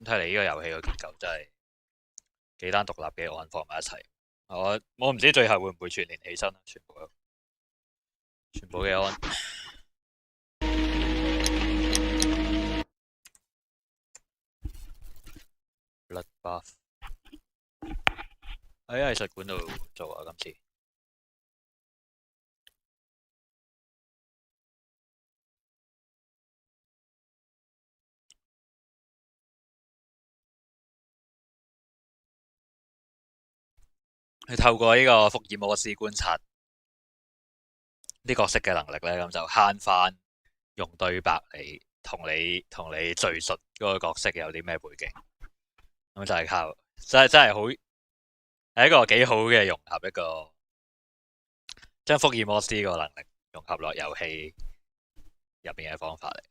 睇嚟呢個遊戲個結構真係幾單獨立嘅案放埋一齊。我唔知最後會唔會串連起身，全部嘅案。Bloodbath 喺藝術館度做啊，今次。佢透過呢個福爾摩斯觀察啲角色嘅能力咧，咁就慳翻用對白嚟同你敘述嗰個角色有啲咩背景，咁就係靠真係好係一個幾好嘅融合，一個將福爾摩斯個能力融合落遊戲入面嘅方法嚟。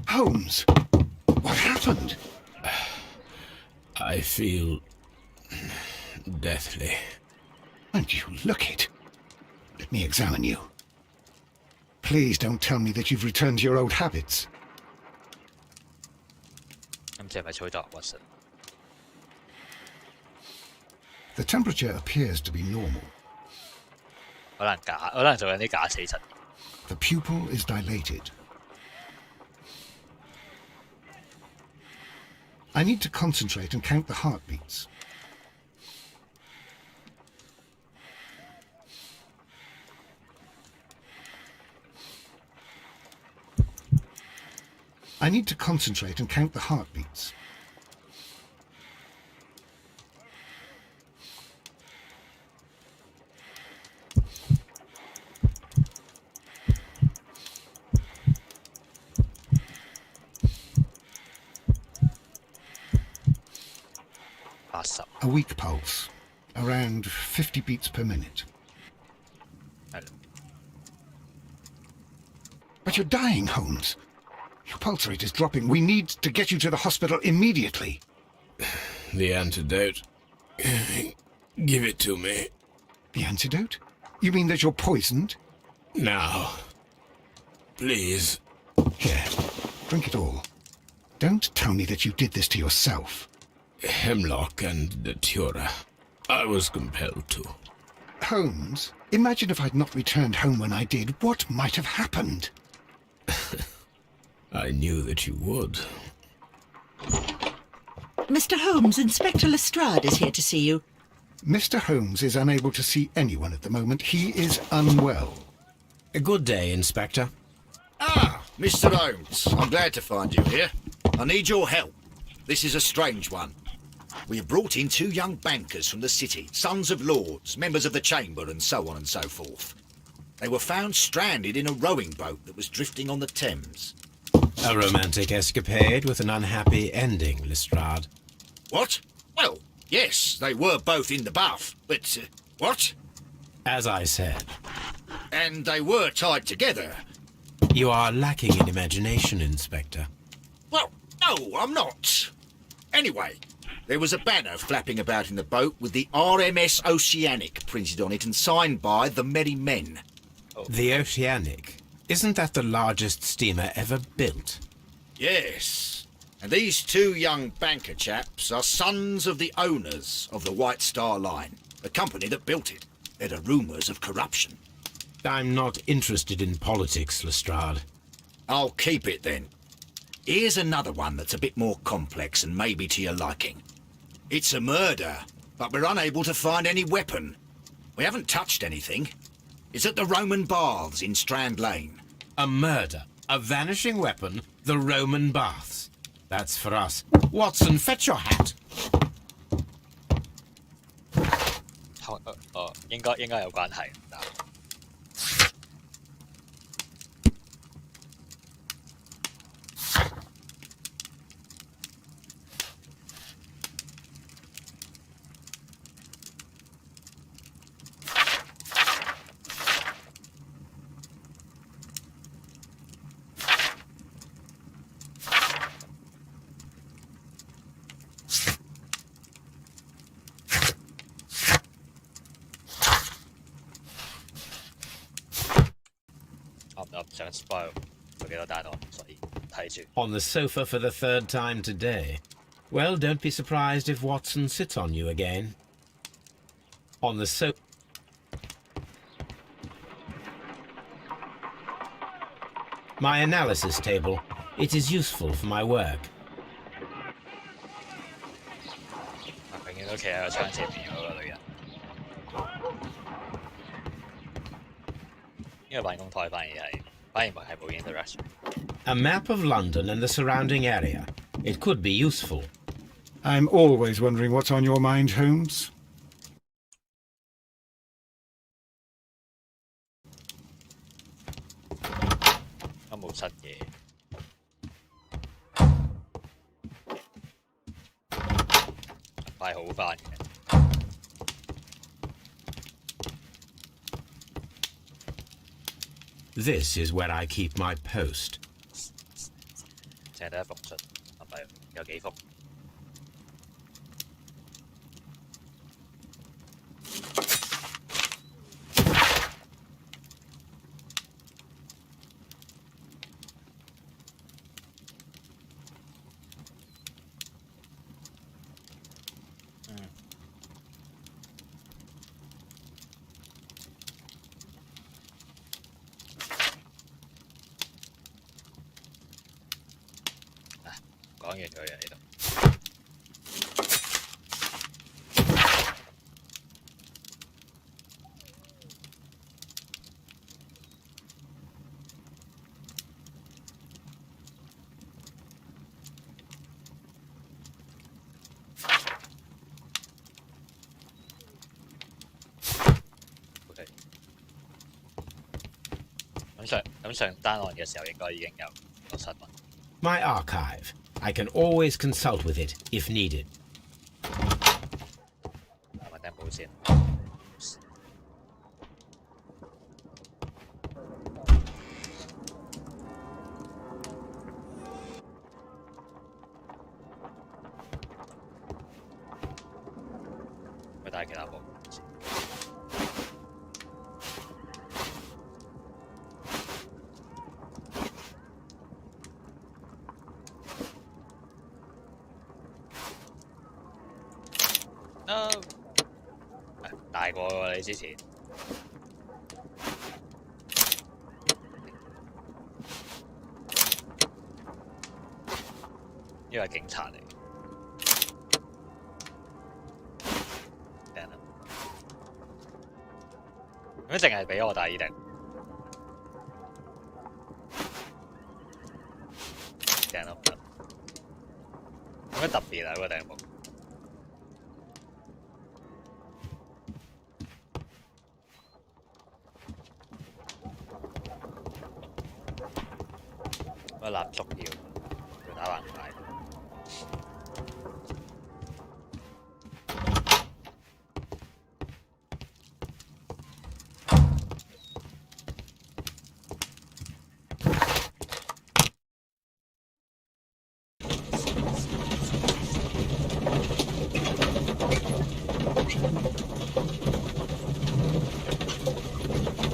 Holmes, what happened? I feel deathly. And you look it. Let me examine you. Please don't tell me that you've returned to your old habits. 今次係咪操作Watson？ The temperature appears to be normal. 可能做緊啲假死實驗。The pupil is dilated. I need to concentrate and count the heartbeats. I need to concentrate and count the heartbeats. A weak pulse, around 50 beats per minute. But you're dying, Holmes. Your pulse rate is dropping. We need to get you to the hospital immediately. The antidote. Give it to me. The antidote? You mean that you're poisoned? Now. Please. Here, drink it all. Don't tell me that you did this to yourself. Hemlock and Datura. I was compelled to. Holmes, imagine if I'd not returned home when I did. What might have happened? I knew that you would. Mr. Holmes, Inspector Lestrade is here to see you. Mr. Holmes is unable to see anyone at the moment. He is unwell. A good day, Inspector. Ah, Mr. Holmes. I'm glad to find you here. I need your help. This is a strange one. We have brought in 2 young bankers from the city, sons of lords, members of the Chamber, and so on and so forth. They were found stranded in a rowing boat that was drifting on the Thames. A romantic escapade with an unhappy ending, Lestrade. What? Well, yes, they were both in the bath, but, what? As I said. And they were tied together. You are lacking in imagination, Inspector. Well, no, I'm not. Anyway, there was a banner flapping about in the boat with the RMS Oceanic printed on it and signed by the Merry Men. The Oceanic? Isn't that the largest steamer ever built? Yes. And these 2 young banker chaps are sons of the owners of the White Star Line, the company that built it. There are rumours of corruption. I'm not interested in politics, Lestrade. I'll keep it then. Here's another one that's a bit more complex and maybe to your liking. It's a murder, but we're unable to find any weapon. We haven't touched anything. It's at the Roman Baths in Strand Lane. A murder, a vanishing weapon, the Roman Baths. That's for us. Watson, fetch your hat. 應該有關係。我唔想 spoil 有幾多單案，所以睇住。 On the sofa for the third time today. Well, don't be surprised if Watson sits on you again. On the sofa. My analysis table. It is useful for my work. 永遠都企喺個窗前面嗰個女人。呢個辦公台反而係冇 interaction。 A map of London and the surrounding area. It could be useful. I'm always wondering what's on your mind, Holmes. 都冇新嘢。快好翻嘅。This is where I keep my post. 淨係得一封信，係咪有幾封？講完佢啊呢度。OK，咁上單案嘅時候應該已經有個新聞。 My archive. I can always consult with it if needed. 問頂保先。咪帶其他部。大過喎你之前。呢個係警察嚟。頂啦！咁淨係俾我戴耳定？頂啦唔得！有咩特別啊？嗰個頂帽？ 個蠟燭要打橫擺。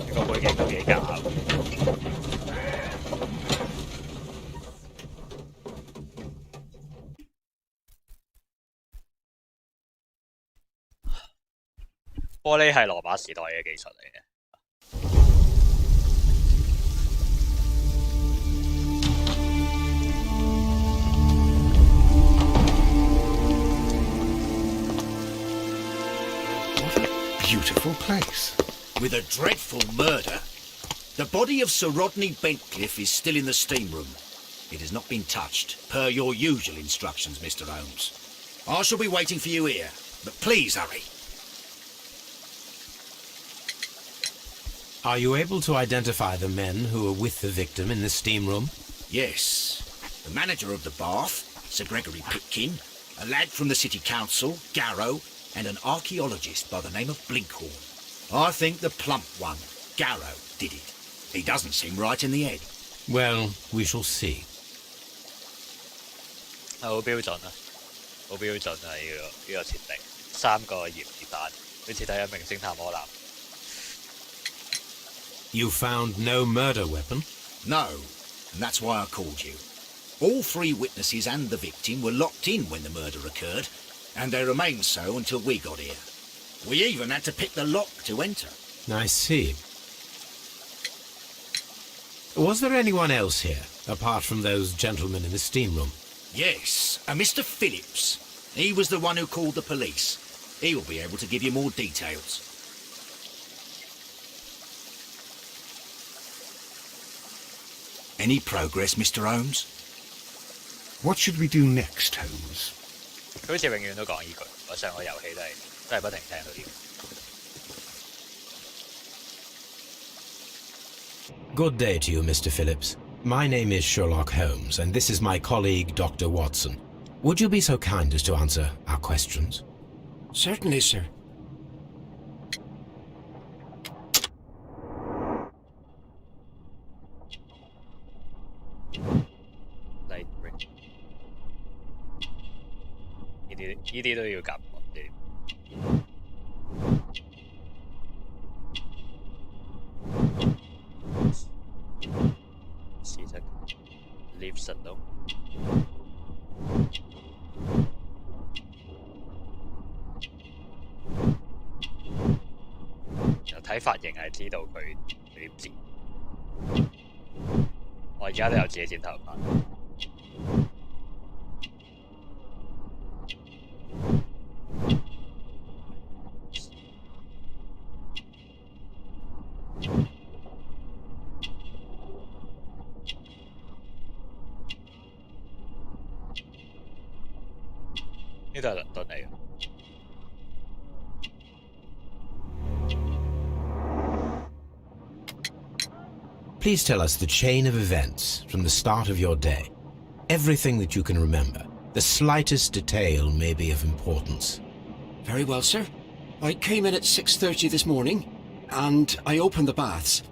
呢個背景都幾假喎。 玻璃係羅馬時代嘅技術嚟嘅。Beautiful place. With a dreadful murder. The body of Sir Rodney Bentcliffe is still in the steam room. It has not been touched, per your usual instructions, Mr. Holmes. I shall be waiting for you here, but please hurry. Are you able to identify the men who were with the victim in the steam room? Yes. The manager of the bath, Sir Gregory Pitkin, a lad from the City Council, Garrow, and an archaeologist by the name of Blinkhorn. I think the plump one, Garrow, did it. He doesn't seem right in the head. Well, we shall see. 好標準啊！好標準啊！呢個設定，3個嫌疑犯，好似睇緊《明星探柯南》。You found no murder weapon? No, and that's why I called you. All three witnesses and the victim were locked in when the murder occurred, and they remained so until we got here. We even had to pick the lock to enter. I see. Was there anyone else here, apart from those gentlemen in the steam room? Yes, a Mr. Phillips. He was the one who called the police. He'll be able to give you more details. Any progress, Mr. Holmes? What should we do next, Holmes? 佢好似永遠都講依句，我上個遊戲都係不停聽到呢個。Good day to you, Mr. Phillips. My name is Sherlock Holmes, and this is my colleague, Dr. Watson. Would you be so kind as to answer our questions? Certainly, sir. Light ring 呢啲都要夾喎。試下 leave 實到。睇髮型係知道佢點剪。我而家都有自己剪頭髮。呢度係倫敦嚟嘅。Please tell us the chain of events from the start of your day. Everything that you can remember. The slightest detail may be of importance. Very well, sir. I came in at 6:30 this morning, and I opened the baths.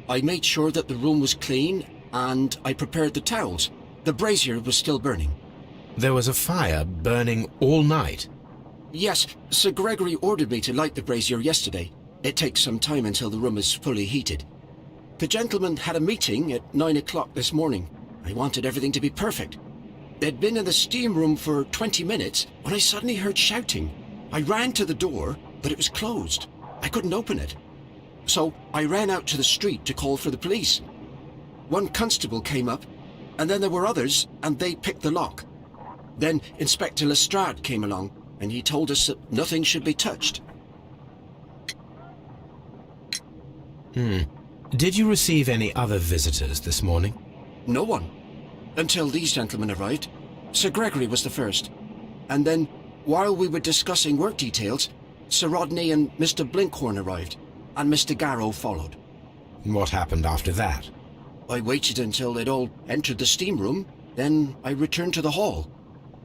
I made sure that the room was clean, and I prepared the towels. The brazier was still burning. There was a fire burning all night. Yes, Sir Gregory ordered me to light the brazier yesterday. It takes some time until the room is fully heated. The gentlemen had a meeting at 9 o'clock this morning. I wanted everything to be perfect. They'd been in the steam room for 20 minutes when I suddenly heard shouting. I ran to the door, but it was closed. I couldn't open it. So I ran out to the street to call for the police. One constable came up, and then there were others, and they picked the lock. Then Inspector Lestrade came along, and he told us that nothing should be touched. Did you receive any other visitors this morning? No one. Until these gentlemen arrived. Sir Gregory was the first. And then, while we were discussing work details, Sir Rodney and Mr. Blinkhorn arrived, and Mr. Garrow followed. What happened after that? I waited until they'd all entered the steam room, then I returned to the hall.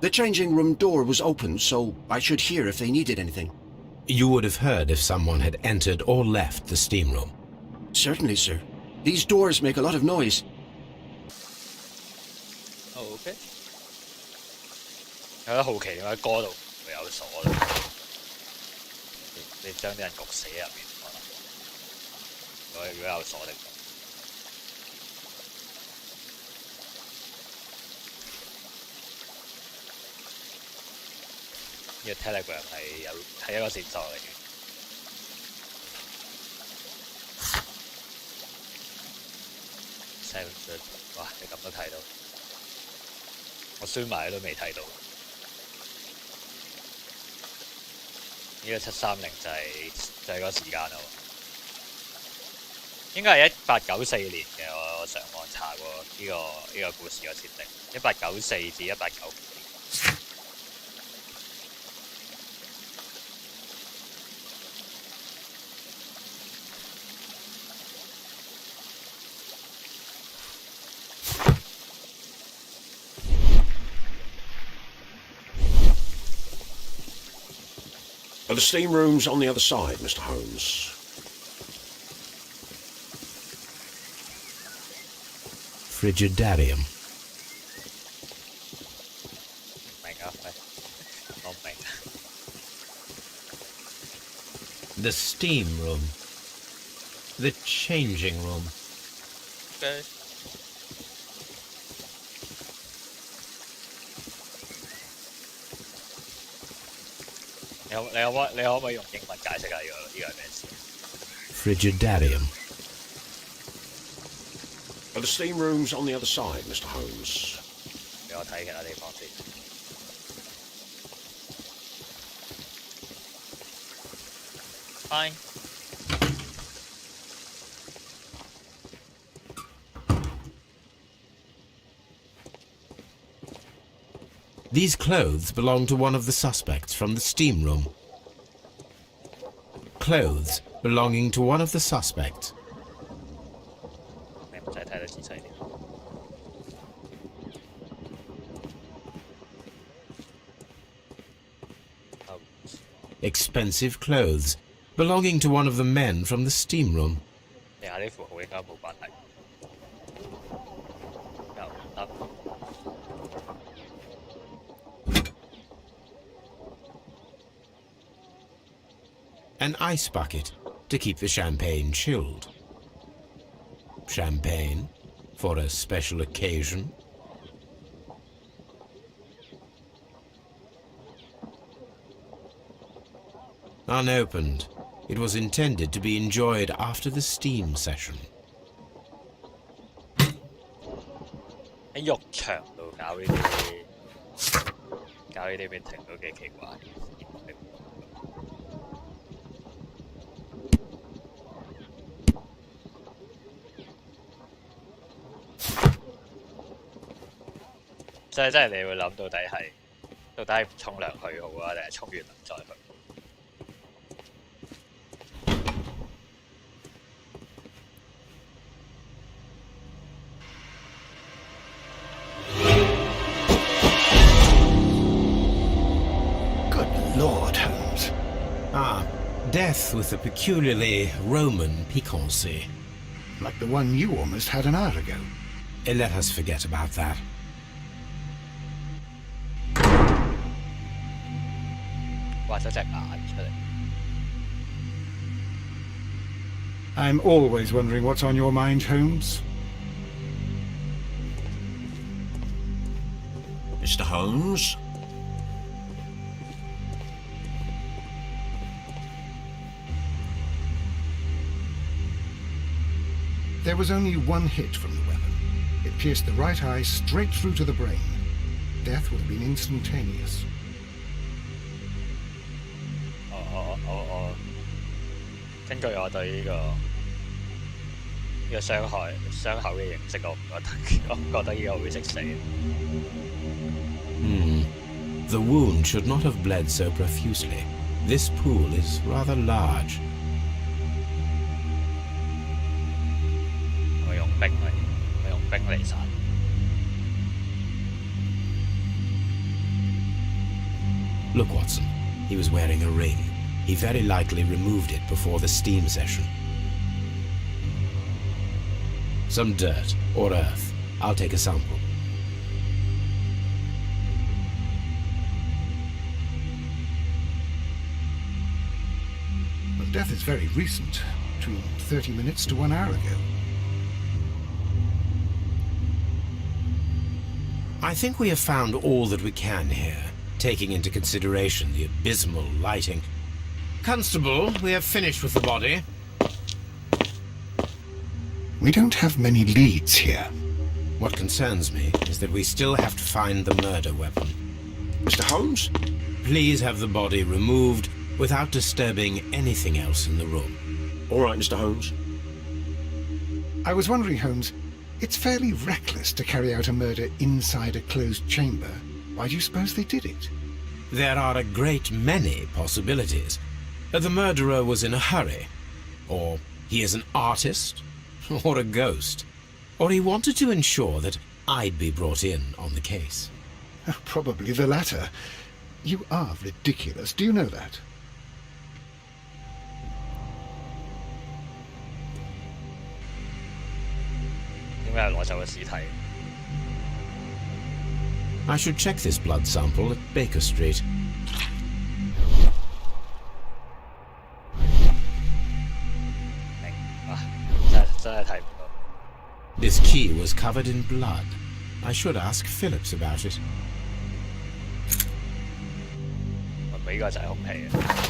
The changing room door was open, so I should hear if they needed anything. You would have heard if someone had entered or left the steam room. Certainly, sir. These doors make a lot of noise. Oh, OK。有得好奇點解歌度會有鎖咧？你將啲人焗死入面可能。如果有鎖的話。呢個 Telegram 係一個線索嚟嘅。哇！你咁都睇到，我酸埋都未睇到。呢個730就係嗰個時間咯。應該係1894年嘅，我上網查過呢個故事嘅設定，1894至1895年。The steam room's on the other side, Mr. Holmes. Frigidarium. 明啊，我明。The steam room. The changing room. Okay. 你可唔可以用英文解釋下呢個係咩事？ Frigidarium. The steam room's on the other side, Mr. Holmes. 俾我睇其他地方先。Fine。These clothes belong to one of the suspects from the steam room. Clothes belonging to one of the suspects. 你唔使睇得仔細啲。Expensive clothes belonging to one of the men from the steam room. 地下啲符號應該冇關係。又唔得。An ice bucket to keep the champagne chilled. Champagne for a special occasion. Unopened, it was intended to be enjoyed after the steam session. 喺浴場度搞呢啲 meeting 都幾奇怪。即係你會諗到底係沖涼去好啊，定係沖完涼再去？ Lord, Holmes. Ah, death with a peculiarly Roman piquancy. Like the one you almost had an hour ago. Let us forget about that. I'm always wondering what's on your mind, Holmes. Mr. Holmes? There was only one hit from the weapon. It pierced the right eye straight through to the brain. Death would have been instantaneous. 根據我對呢個傷口嘅認識，我覺得呢個會即死。The wound should not have bled so profusely. This pool is rather large. 我用冰嚟殺。Look, Watson. He was wearing a ring. He very likely removed it before the steam session. Some dirt or earth. I'll take a sample. Well, death is very recent. Between 30 minutes to 1 hour ago. I think we have found all that we can here, taking into consideration the abysmal lighting. Constable, we have finished with the body. We don't have many leads here. What concerns me is that we still have to find the murder weapon. Mr. Holmes? Please have the body removed without disturbing anything else in the room. All right, Mr. Holmes. I was wondering, Holmes, it's fairly reckless to carry out a murder inside a closed chamber. Why do you suppose they did it? There are a great many possibilities. The murderer was in a hurry, or he is an artist, or a ghost, or he wanted to ensure that I'd be brought in on the case. Probably the latter. You are ridiculous. Do you know that? I should check this blood sample at Baker Street. 真係睇唔到。 This key was covered in blood. I should ask Phillips about it. 呢個就係空氣啊！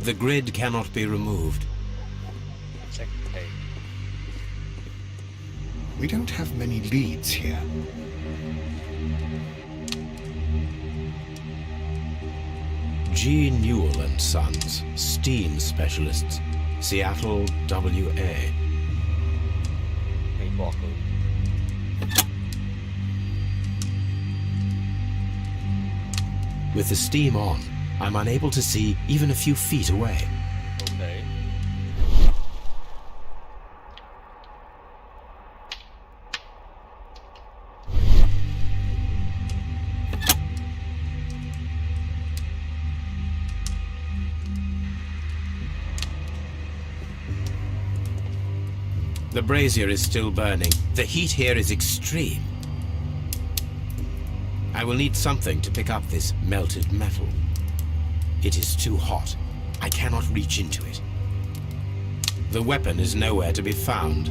The grid cannot be removed. 蒸氣 We don't have many leads here. G. Newell and Sons, steam specialists, Seattle, WA. 美國嘅 With the steam on, I'm unable to see even a few feet away. OK。 The brazier is still burning. The heat here is extreme. I will need something to pick up this melted metal. It is too hot. I cannot reach into it. The weapon is nowhere to be found.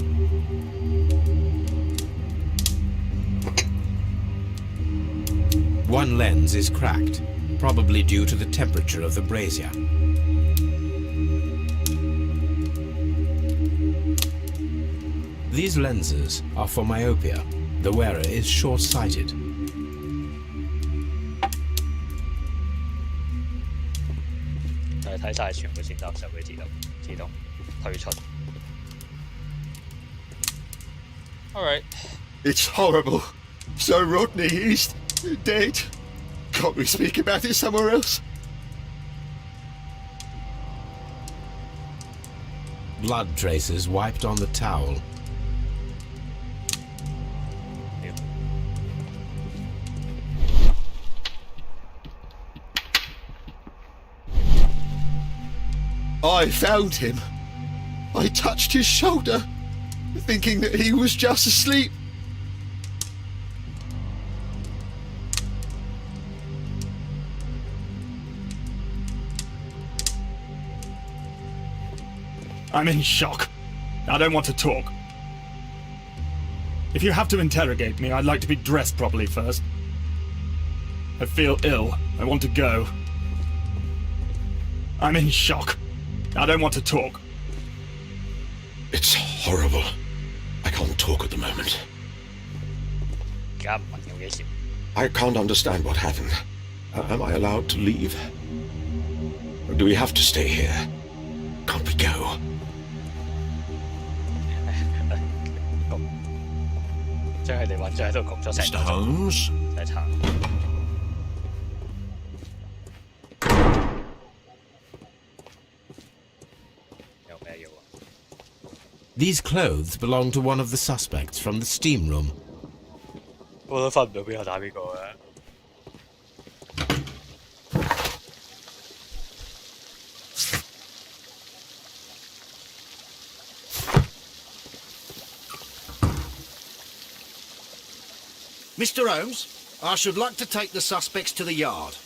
One lens is cracked, probably due to the temperature of the brazier. These lenses are for myopia. The wearer is short-sighted. 就係睇晒全部選擇就會自動退出。Alright， It's horrible. So Rodney, he's dead. Can't we speak about it somewhere else? Blood traces wiped on the towel. I found him. I touched his shoulder, thinking that he was just asleep. I'm in shock. I don't want to talk. If you have to interrogate me, I'd like to be dressed properly first. I feel ill. I want to go. I'm in shock. I don't want to talk. It's horrible. I can't talk at the moment. 而家唔問有幾時。 I can't understand what happened. Am I allowed to leave? Or do we have to stay here? Can't we go? 將佢哋韞咗喺度焗咗成 Mr. 個鐘， Holmes? 真係慘。有咩要啊？ These clothes belong to one of the suspects from the steam room. 我都分唔到邊個打邊個嘅。Mr. Holmes, I should like to take the suspects to the yard.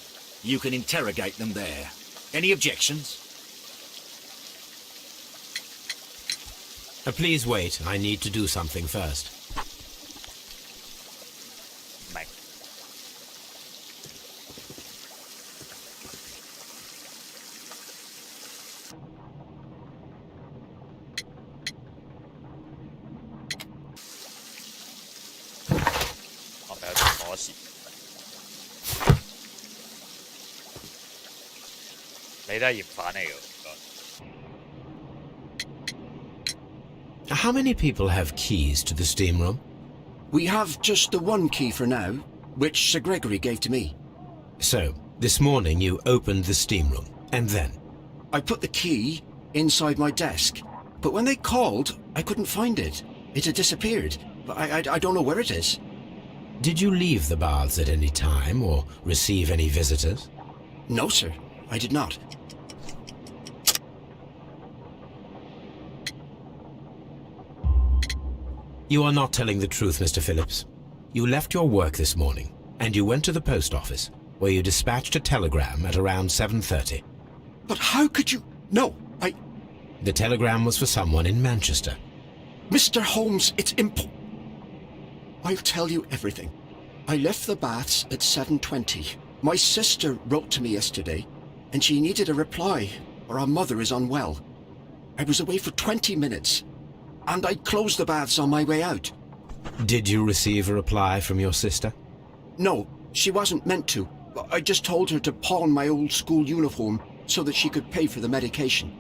You can interrogate them there. Any objections? Please wait. I need to do something first. 唔明。我咪有條鎖匙。你都係嫌犯嚟㗎，唔該。 How many people have keys to the steam room? We have just the one key for now, which Sir Gregory gave to me. So, this morning you opened the steam room, and then? I put the key inside my desk, but when they called, I couldn't find it. It had disappeared, but I don't know where it is. Did you leave the baths at any time or receive any visitors? No, sir, I did not. You are not telling the truth, Mr. Phillips. You left your work this morning, and you went to the post office, where you dispatched a telegram at around 7:30. But how could you... No, The telegram was for someone in Manchester. Mr. Holmes, it's I'll tell you everything. I left the baths at 7:20. My sister wrote to me yesterday, and she needed a reply, or our mother is unwell. I was away for 20 minutes, and I closed the baths on my way out. Did you receive a reply from your sister? No, she wasn't meant to. I just told her to pawn my old school uniform so that she could pay for the medication.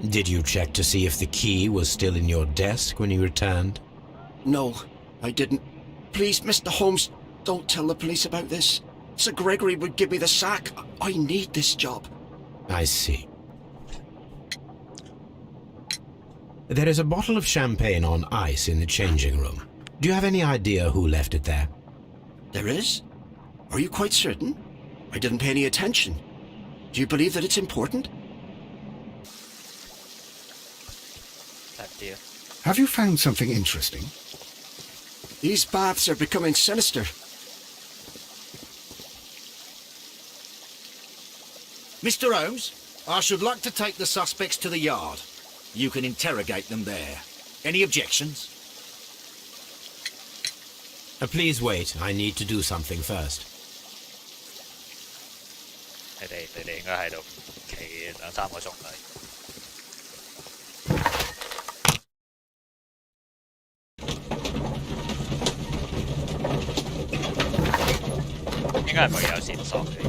Did you check to see if the key was still in your desk when you returned? No, I didn't. Please, Mr. Holmes, don't tell the police about this. Sir Gregory would give me the sack. I need this job. I see. There is a bottle of champagne on ice in the changing room. Do you have any idea who left it there? There is? Are you quite certain? I didn't pay any attention. Do you believe that it's important? Dear. Have you found something interesting? These baths are becoming sinister. Mr. Holmes, I should like to take the suspects to the yard. You can interrogate them there. Any objections? Please wait. I need to do something first. 你哋應該喺度企2-3個鐘啦。應該係咪有線索嚟㗎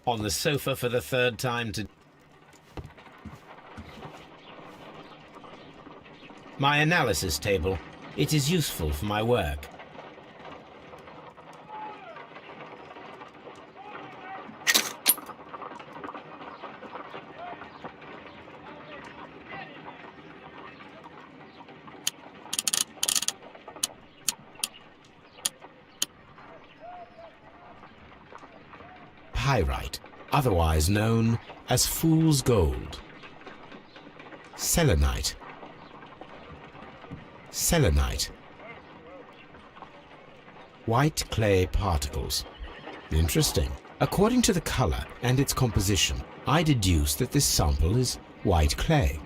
？On the sofa for the third time to... My analysis table. It is useful for my work. Pyrite, otherwise known as fool's gold. Selenite. Selenite. White clay particles. Interesting. According to the color and its composition, I deduce that this sample is white clay.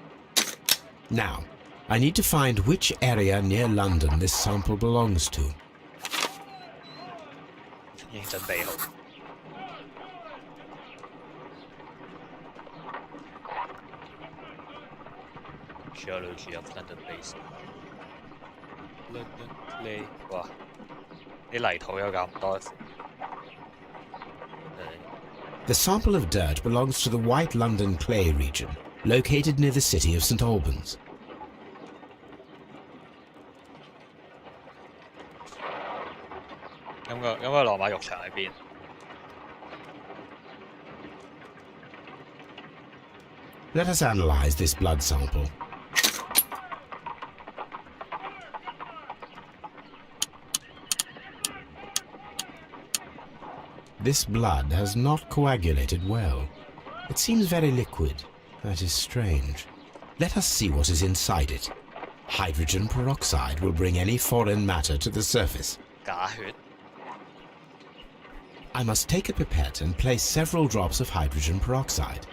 Now, I need to find which area near London this sample belongs to. 已經準備好。Geology of London Basin。London clay， 哇！啲泥土有咁多。The sample of dirt belongs to the White London clay region, located near the city of St. Albans.咁個羅馬浴場喺邊？ Let us analyze this blood sample. This blood has not coagulated well. It seems very liquid. That is strange. Let us see what is inside it. Hydrogen peroxide will bring any foreign matter to the surface. 假血。 I must take a pipette and place several drops of hydrogen peroxide.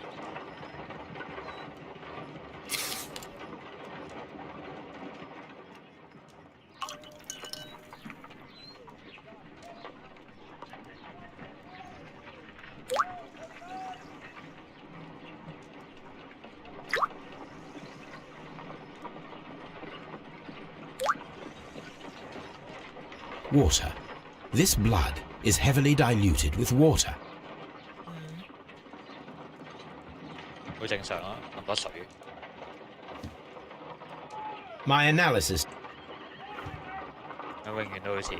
Water. This blood is heavily diluted with water. 好正常啊，咁多水。My analysis. 我永遠都好似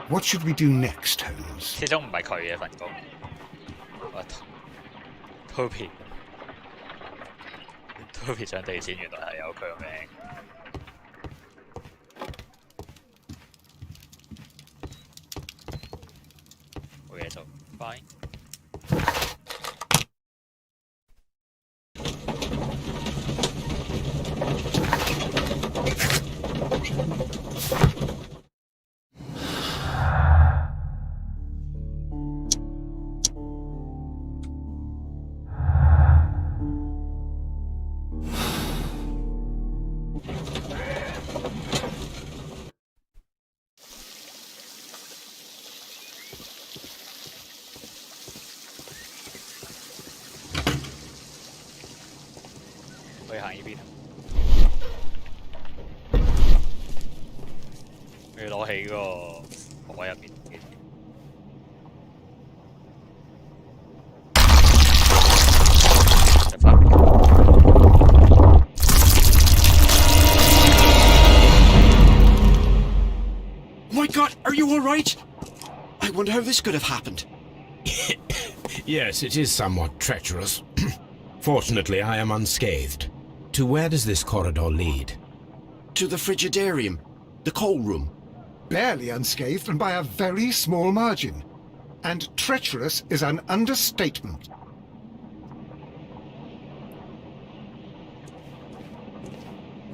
What should we do next, Holmes? 始終唔係佢嘅份工。我 Toby 上地線原來係有佢個名。冇嘢做，拜。可以行呢邊。佢攞起嗰個位入邊。My God, are you all right? I wonder how this could have happened. Yes, it is somewhat treacherous. Fortunately, I am unscathed. To where does this corridor lead? To the frigidarium, the coal room. Barely unscathed and by a very small margin. And treacherous is an understatement.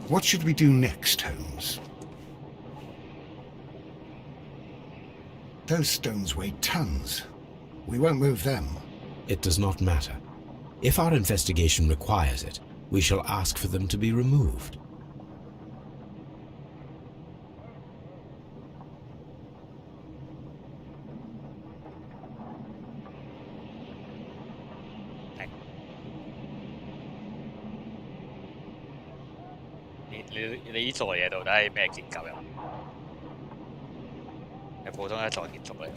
What should we do next, Holmes? Those stones weigh tons. We won't move them. It does not matter. If our investigation requires it, we shall ask for them to be removed.你呢座嘢到底係咩結構啊？係普通一座建築嚟。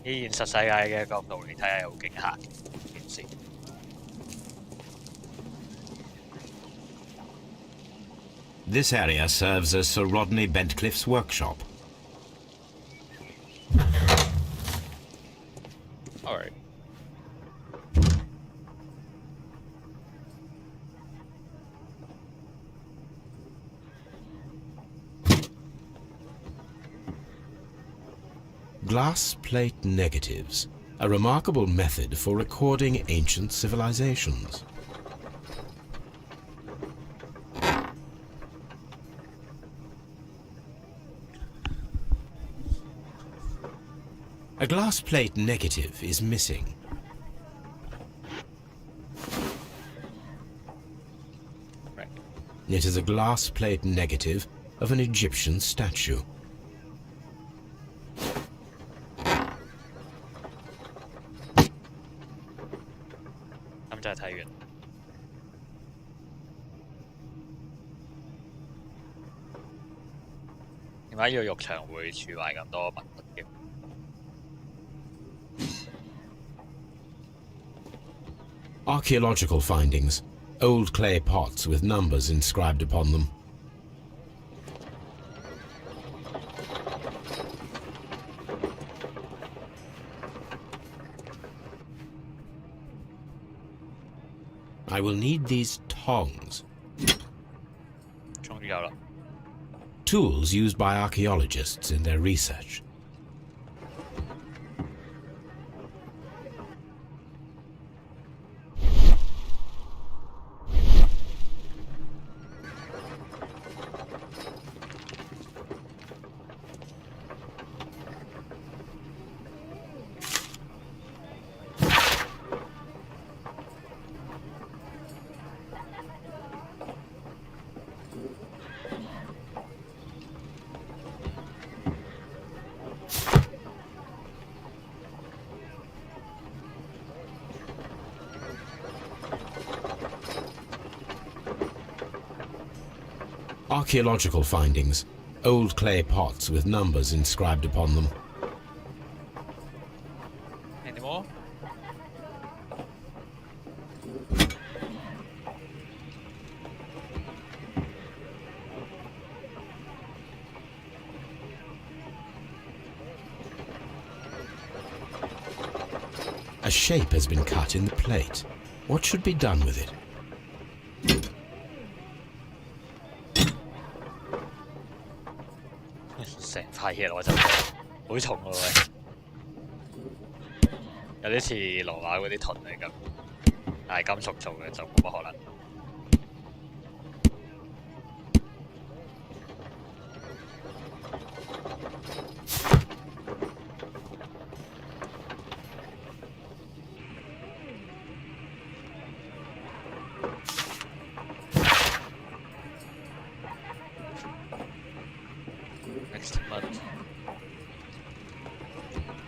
以現實世界嘅角度嚟睇係好驚嚇嘅件事。This area serves as Sir Rodney Bentcliffe's workshop. Alright. Glass plate negatives, a remarkable method for recording ancient civilizations. A glass plate negative is missing. Right. It is a glass plate negative of an Egyptian statue. Archaeological findings. Old clay pots with numbers inscribed upon them. I will need these tongs. Tools used by archaeologists in their research. Archaeological findings. Old clay pots with numbers inscribed upon them. Any more? A shape has been cut in the plate. What should be done with it? 成塊嘢攞走，好重喎喂，有啲似羅馬嗰啲盾嚟咁，但係金屬做嘅就冇乜可能。Next month.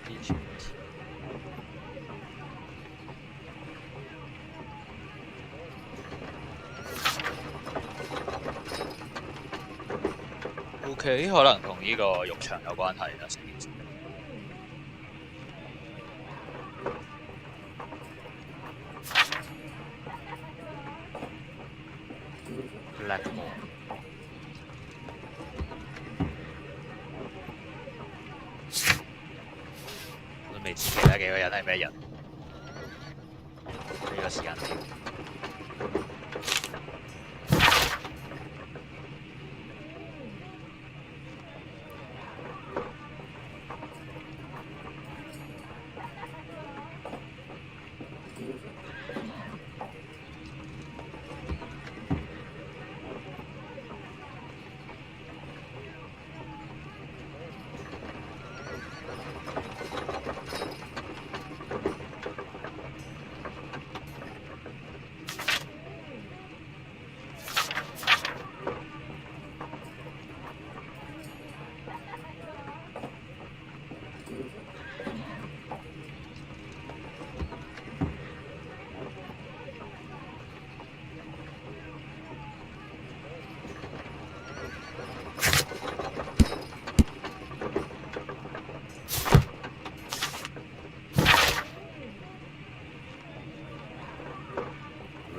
Egypt. OK， 可能同呢個浴場有關係啦，成件事。Blackmore。都未知其他幾個人係咩人。呢個時間點。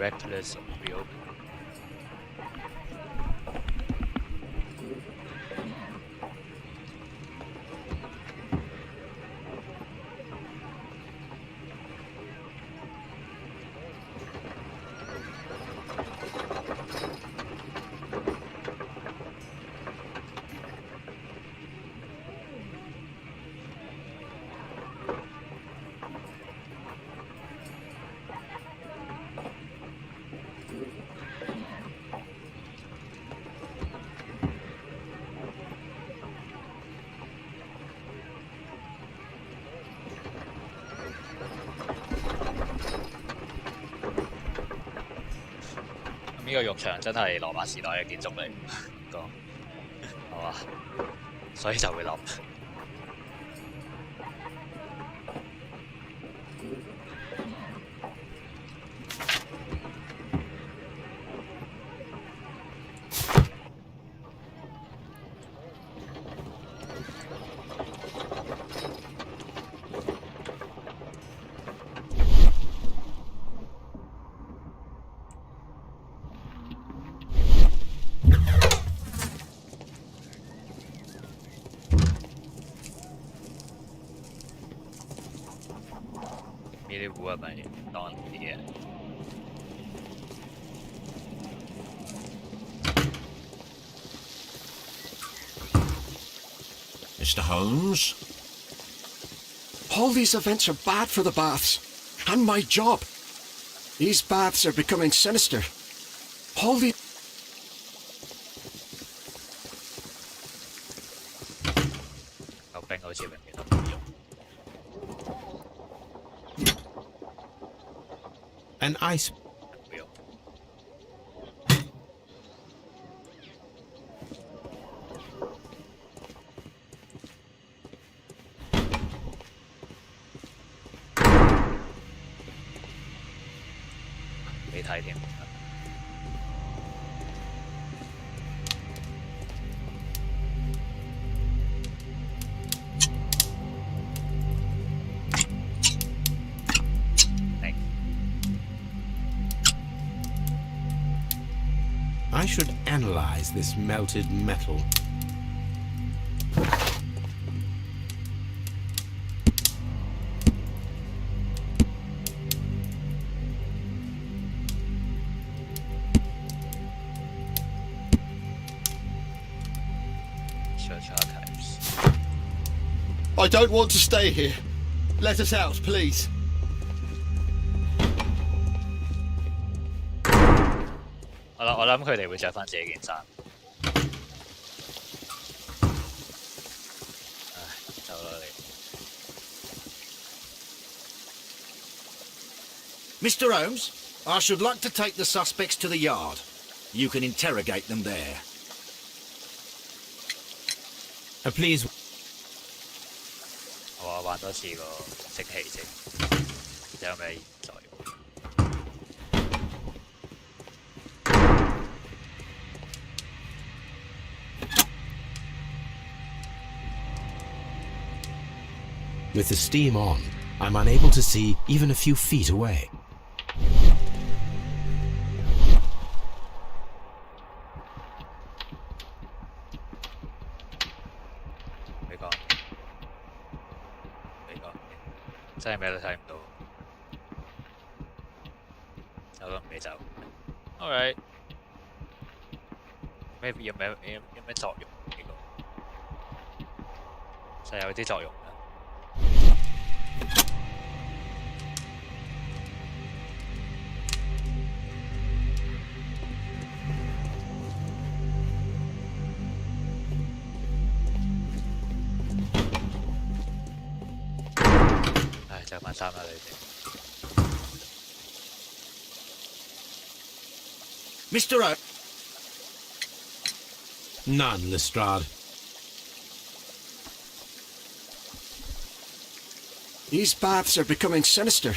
Reckless reopen.呢個浴場真係羅馬時代嘅建築嚟，個係嘛？所以就會諗。呢啲壺係咪當啲嘢？Mr. Holmes? All these events are bad for the baths. And my job. These baths are becoming sinister. All the... An ice. I should analyze this melted metal. I don't want to stay here. Let us out, please. 我諗佢哋會着翻自己件衫。唉，走啦你。 Mr. Holmes, I should like to take the suspects to the yard. You can interrogate them there. Please. 我玩多次個蒸氣啫，有咩作用？ With the steam on, I'm unable to see even a few feet away. Alright， 有咩作用？呢個就有啲作用嘅。 唉，着翻衫啦你哋。 Mr. Holmes. None, Lestrade. These baths are becoming sinister.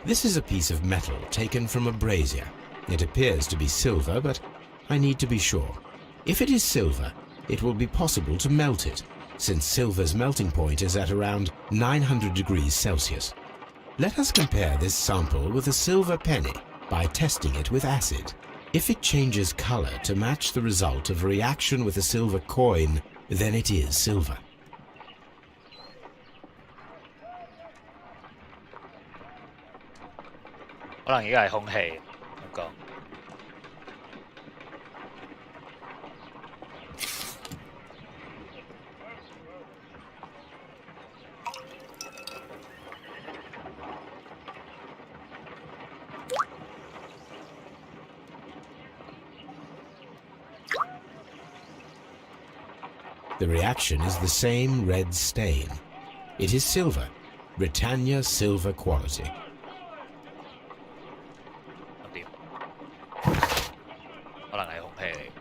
This is a piece of metal taken from a brazier. It appears to be silver, but I need to be sure. If it is silver, it will be possible to melt it, since silver's melting point is at around 900 degrees Celsius. Let us compare this sample with a silver penny by testing it with acid. If it changes color to match the result of a reaction with a silver coin, then it is silver. 可能依家係空氣咁講。The reaction is the same red stain. It is silver, Britannia silver quality. 咁點？可能係空氣嚟。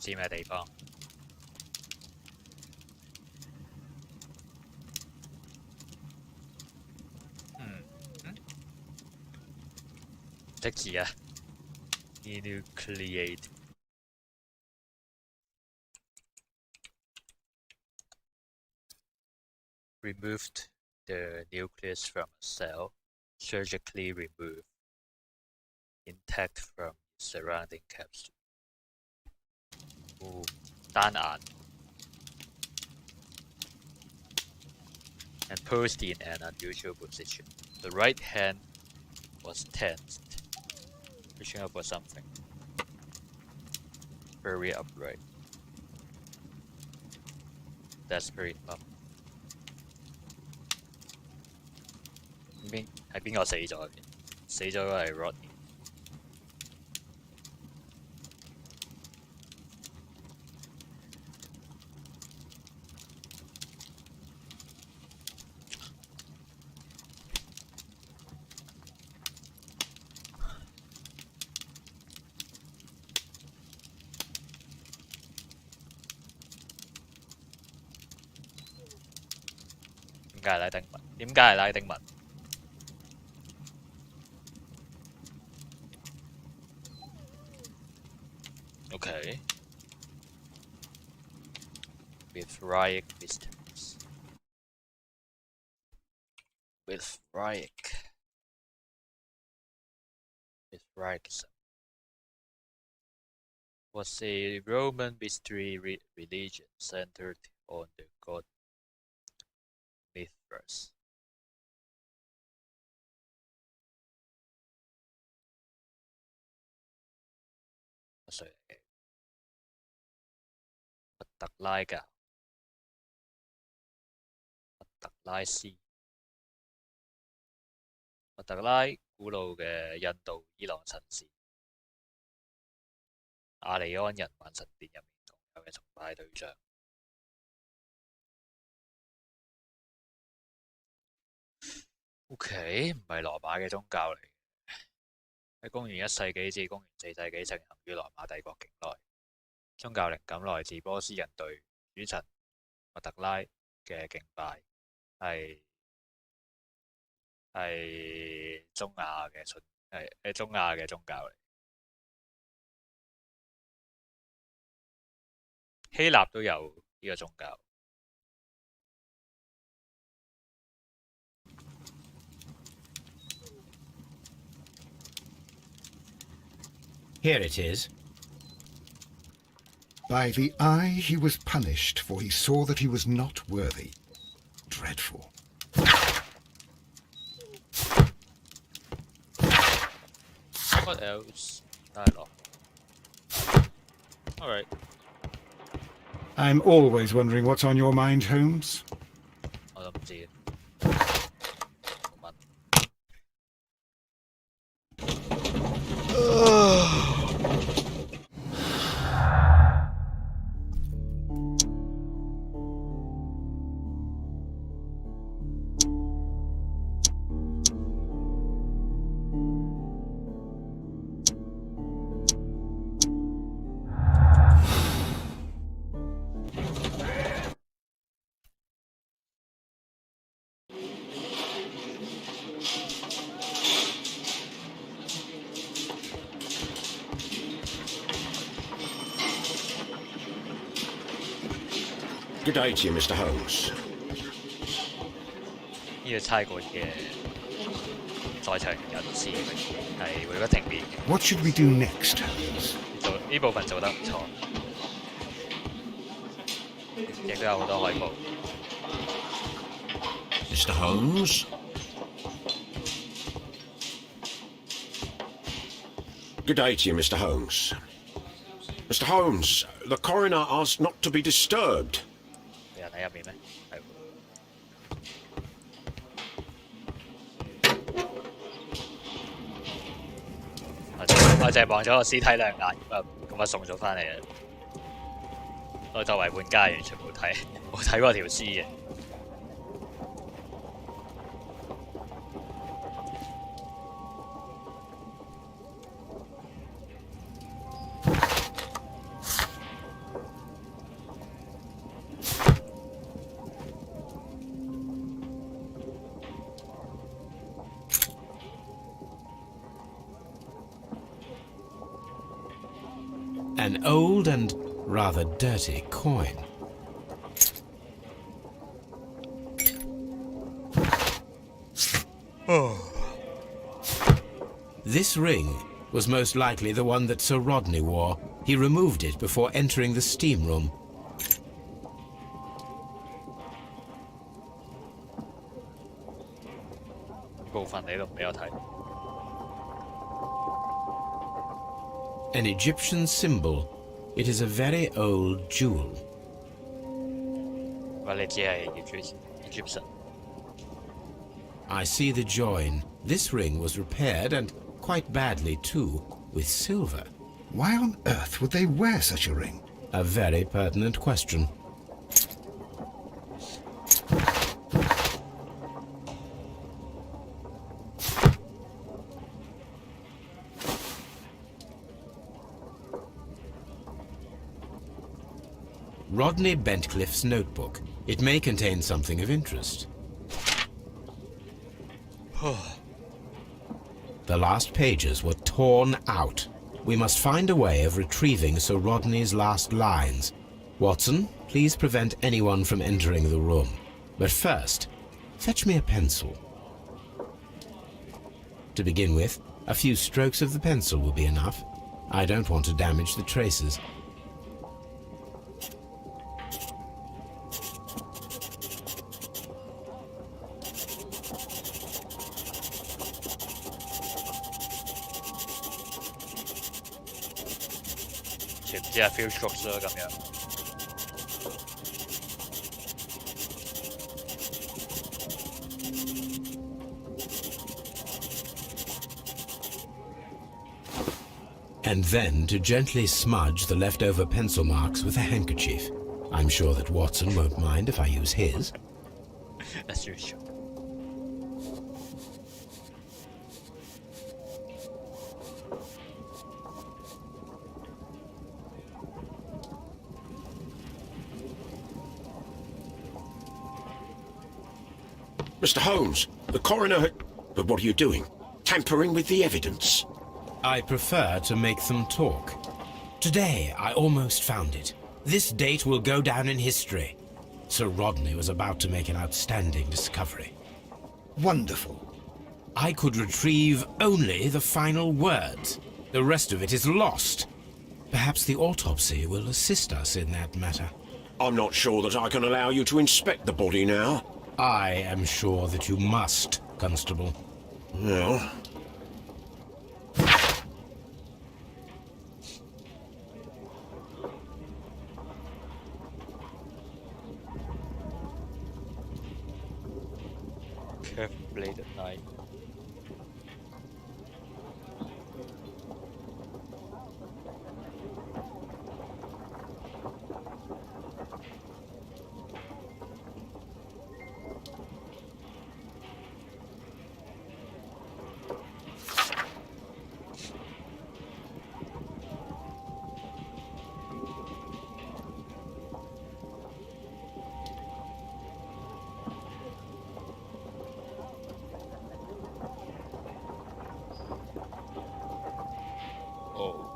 知咩地方？識字啊 ！Enucleate。Removed the nucleus from a cell, surgically removed, intact from surrounding capsule. 單眼 and posed in an unusual position. The right hand was tense, reaching up for something very upright. Desperate love. 係邊個死咗？死咗嗰係 Rodney。點解係拉丁文？點解係拉丁文？Okay. With Ryek Mysteries. With Ryek. With Ryek. Was a Roman mystery religion centered on the god Mithras.特拉㗎，密特拉斯，密特拉古老嘅印度伊朗神視，亞利安人萬神殿入面共有嘅崇拜對象。OK， 唔係羅馬嘅宗教嚟嘅，喺公元1世紀至公元4世紀盛行於羅馬帝國境內。宗教靈感來自波斯人對主神密特拉嘅敬拜，係中亞嘅宗教嚟。希臘都有呢個宗教。Here it is. By the eye he was punished, for he saw that he was not worthy. Dreadful. What else? Dialogue. Alright. I'm always wondering what's on your mind, Holmes. 我都唔知。冇問。Good day to you, Mr. Holmes. 呢個差館嘅在場人士係會不停變嘅。What should we do next, Holmes? 做呢部分做得唔錯，亦都有好多海報。Mr. Holmes? Good day to you, Mr. Holmes. Mr. Holmes, the coroner asked not to be disturbed. 有人喺入面咩？係喎。我淨係望咗個屍體兩眼，咁啊送咗翻嚟啦。我作為玩家完全冇睇過條屍嘅。An old and rather dirty coin. This ring was most likely the one that Sir Rodney wore. He removed it before entering the steam room. 部分你都唔俾我睇。An Egyptian symbol. It is a very old jewel. 話你只係 Egyptian。 I see the join. This ring was repaired, and quite badly too, with silver. Why on earth would they wear such a ring? A very pertinent question. Rodney Bentcliffe's notebook. It may contain something of interest. The last pages were torn out. We must find a way of retrieving Sir Rodney's last lines. Watson, please prevent anyone from entering the room. But first, fetch me a pencil. To begin with, a few strokes of the pencil will be enough. I don't want to damage the traces.知係 few strokes 啦咁樣。And then to gently smudge the leftover pencil marks with a handkerchief. I'm sure that Watson won't mind if I use his. As usual. Mr. Holmes, the coroner had... But what are you doing? Tampering with the evidence? I prefer to make them talk. Today, I almost found it. This date will go down in history. Sir Rodney was about to make an outstanding discovery. Wonderful. I could retrieve only the final words. The rest of it is lost. Perhaps the autopsy will assist us in that matter. I'm not sure that I can allow you to inspect the body now. I am sure that you must, Constable. Well... Curved blade at night.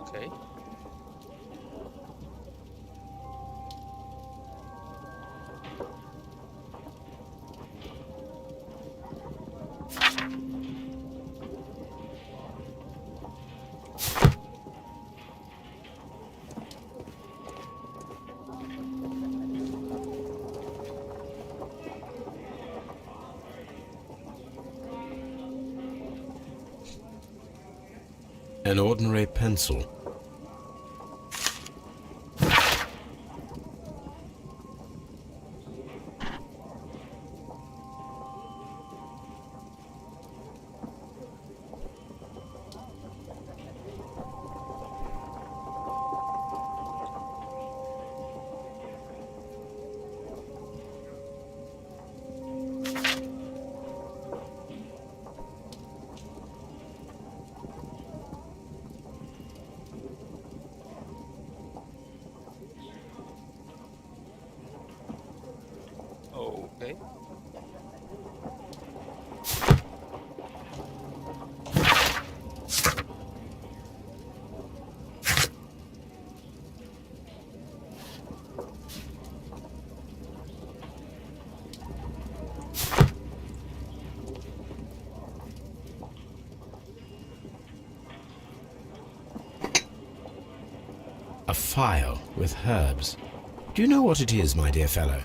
Okay. An ordinary pencil. Okay. A file with herbs. Do you know what it is, my dear fellow?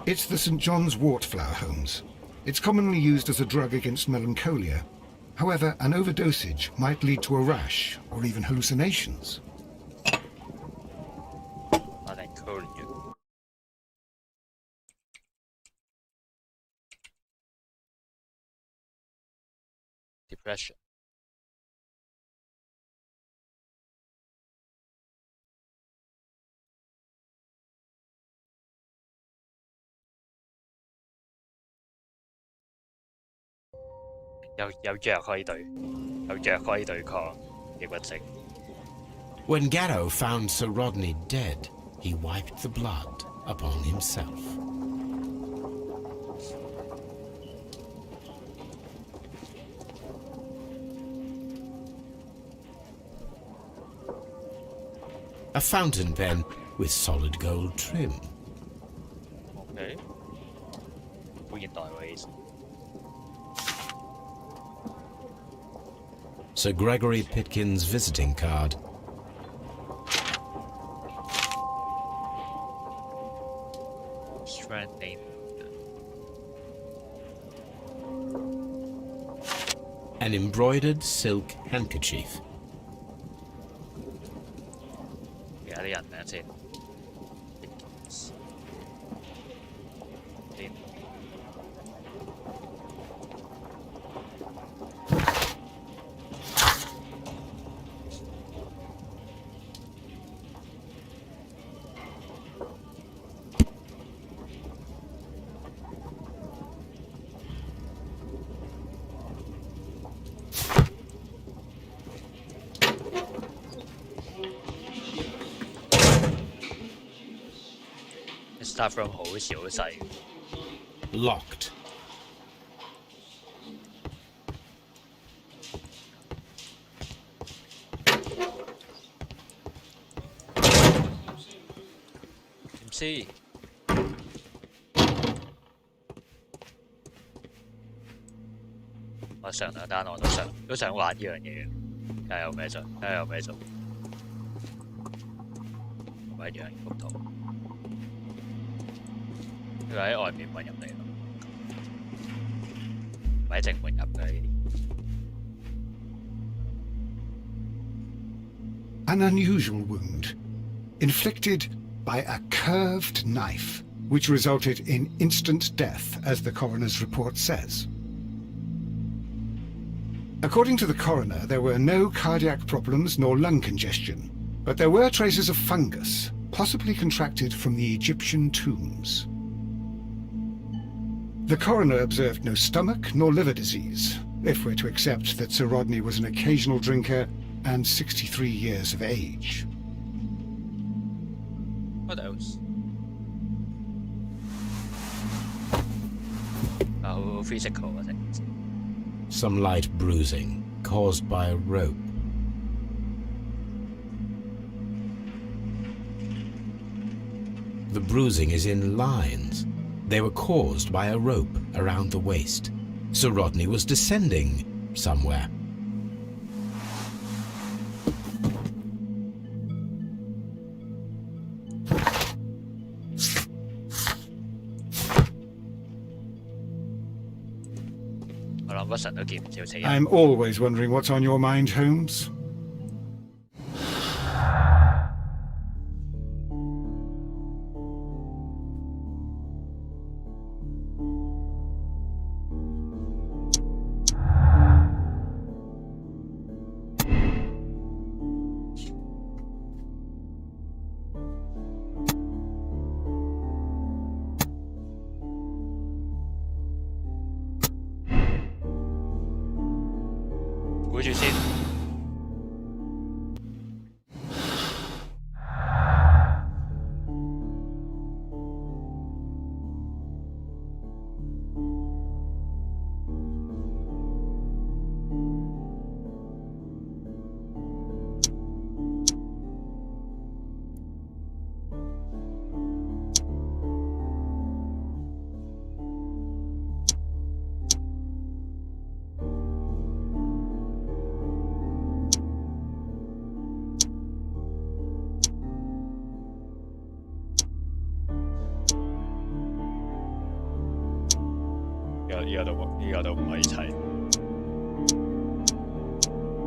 It's the St. John's wort flower, Holmes. It's commonly used as a drug against melancholia. However, an overdosage might lead to a rash or even hallucinations. depression。有藥可以對抗抑鬱症。When Garrow found Sir Rodney dead, he wiped the blood upon himself. A fountain pen with solid gold trim. OK， 好現代喎，其實。Sir Gregory Pitkin's visiting card. Strand name. An embroidered silk handkerchief. 而家啲人名先。Start from 好似好細。Locked.點知？我上兩單我都想玩呢樣嘢，睇下有咩做，睇下有咩做。咪樣幅圖。佢喺外面運入嚟咯，唔係正門入嘅呢啲。An unusual wound, inflicted by a curved knife, which resulted in instant death, as the coroner's report says. According to the coroner, there were no cardiac problems nor lung congestion, but there were traces of fungus, possibly contracted from the Egyptian tombs. The coroner observed no stomach nor liver disease, if we're to accept that Sir Rodney was an occasional drinker and 63 years of age. What else? Oh, physical, I think. Some light bruising caused by a rope. The bruising is in lines. They were caused by a rope around the waist. Sir Rodney was descending somewhere. I'm always wondering what's on your mind, Holmes.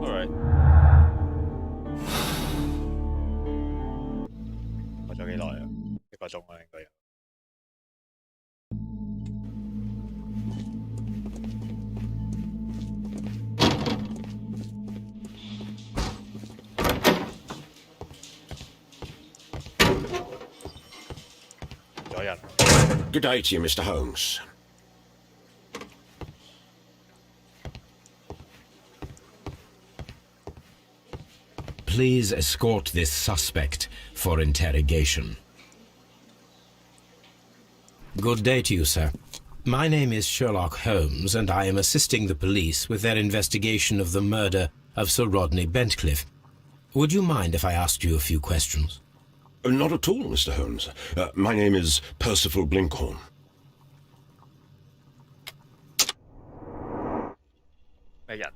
Alright. 過咗幾耐啊？1個鐘啦，應該有。Good day to you, Mr. Holmes. Please escort this suspect for interrogation. Good day to you, sir. My name is Sherlock Holmes, and I am assisting the police with their investigation of the murder of Sir Rodney Bentcliffe. Would you mind if I asked you a few questions? Not at all, Mr. Holmes. My name is Percival Blinkhorn.咩人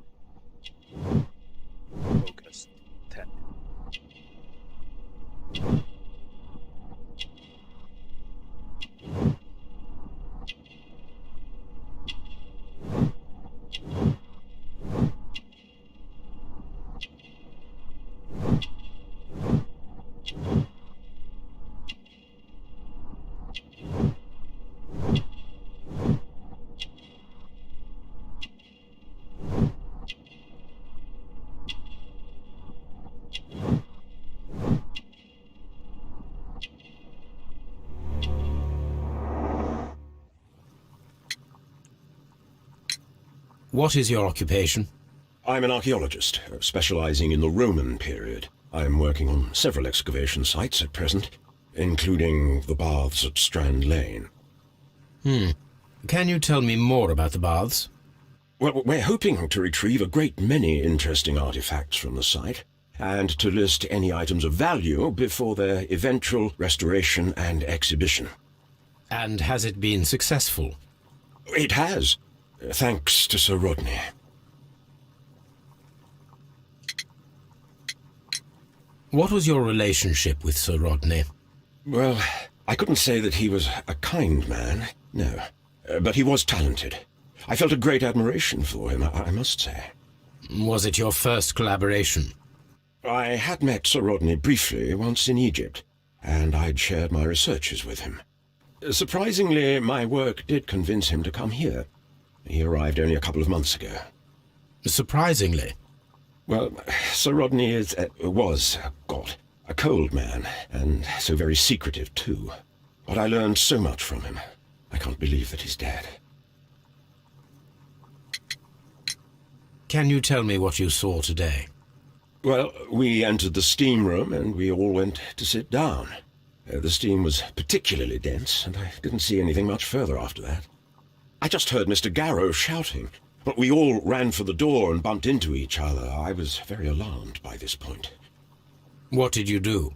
？Focus 10。What is your occupation? I'm an archaeologist, specializing in the Roman period. I'm working on several excavation sites at present, including the baths at Strand Lane. Can you tell me more about the baths? Well, we're hoping to retrieve a great many interesting artifacts from the site, and to list any items of value before their eventual restoration and exhibition. And has it been successful? It has, thanks to Sir Rodney. What was your relationship with Sir Rodney? Well, I couldn't say that he was a kind man, no. But he was talented. I felt a great admiration for him, I must say. Was it your first collaboration? I had met Sir Rodney briefly once in Egypt, and I'd shared my researches with him. Surprisingly, my work did convince him to come here. He arrived only a couple of months ago. Surprisingly? Well, Sir Rodney was a cold man, and so very secretive too. But I learned so much from him. I can't believe that he's dead. Can you tell me what you saw today? Well, we entered the steam room and we all went to sit down. The steam was particularly dense, and I didn't see anything much further after that. I just heard Mr. Garrow shouting, but we all ran for the door and bumped into each other. I was very alarmed by this point. What did you do?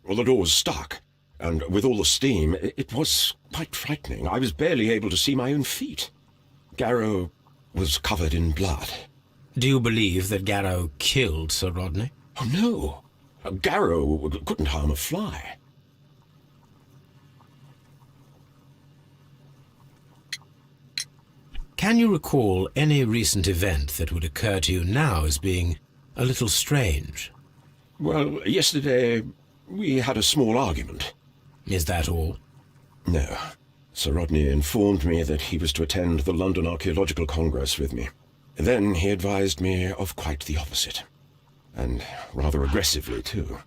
Well, the door was stuck, and with all the steam, it was quite frightening. I was barely able to see my own feet. Garrow was covered in blood. Do you believe that Garrow killed Sir Rodney? Oh, no. Garrow couldn't harm a fly. Can you recall any recent event that would occur to you now as being a little strange? Well, yesterday we had a small argument. Is that all? No. Sir Rodney informed me that he was to attend the London Archaeological Congress with me. Then he advised me of quite the opposite. And rather aggressively, too.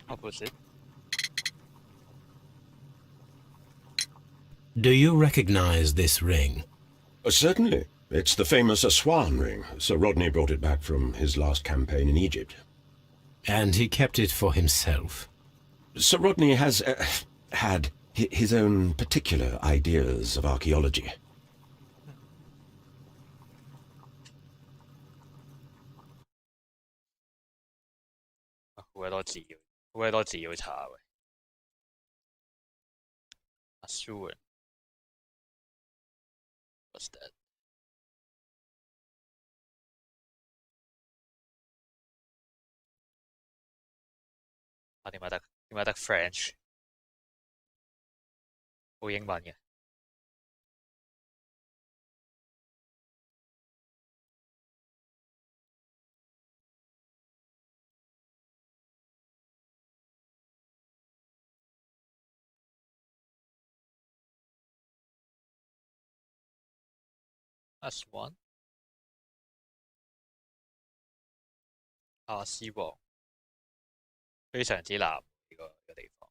Opposite. Do you recognize this ring? Certainly. It's the famous Aswan ring. Sir Rodney brought it back from his last campaign in Egypt. And he kept it for himself? Sir Rodney has had his own particular ideas of archaeology.好鬼多字要，好鬼多字要查喂。Assured. What's that? Ah, 點解得 French？ 冇英文嘅。That's one。亞斯王非常之藍呢個地方。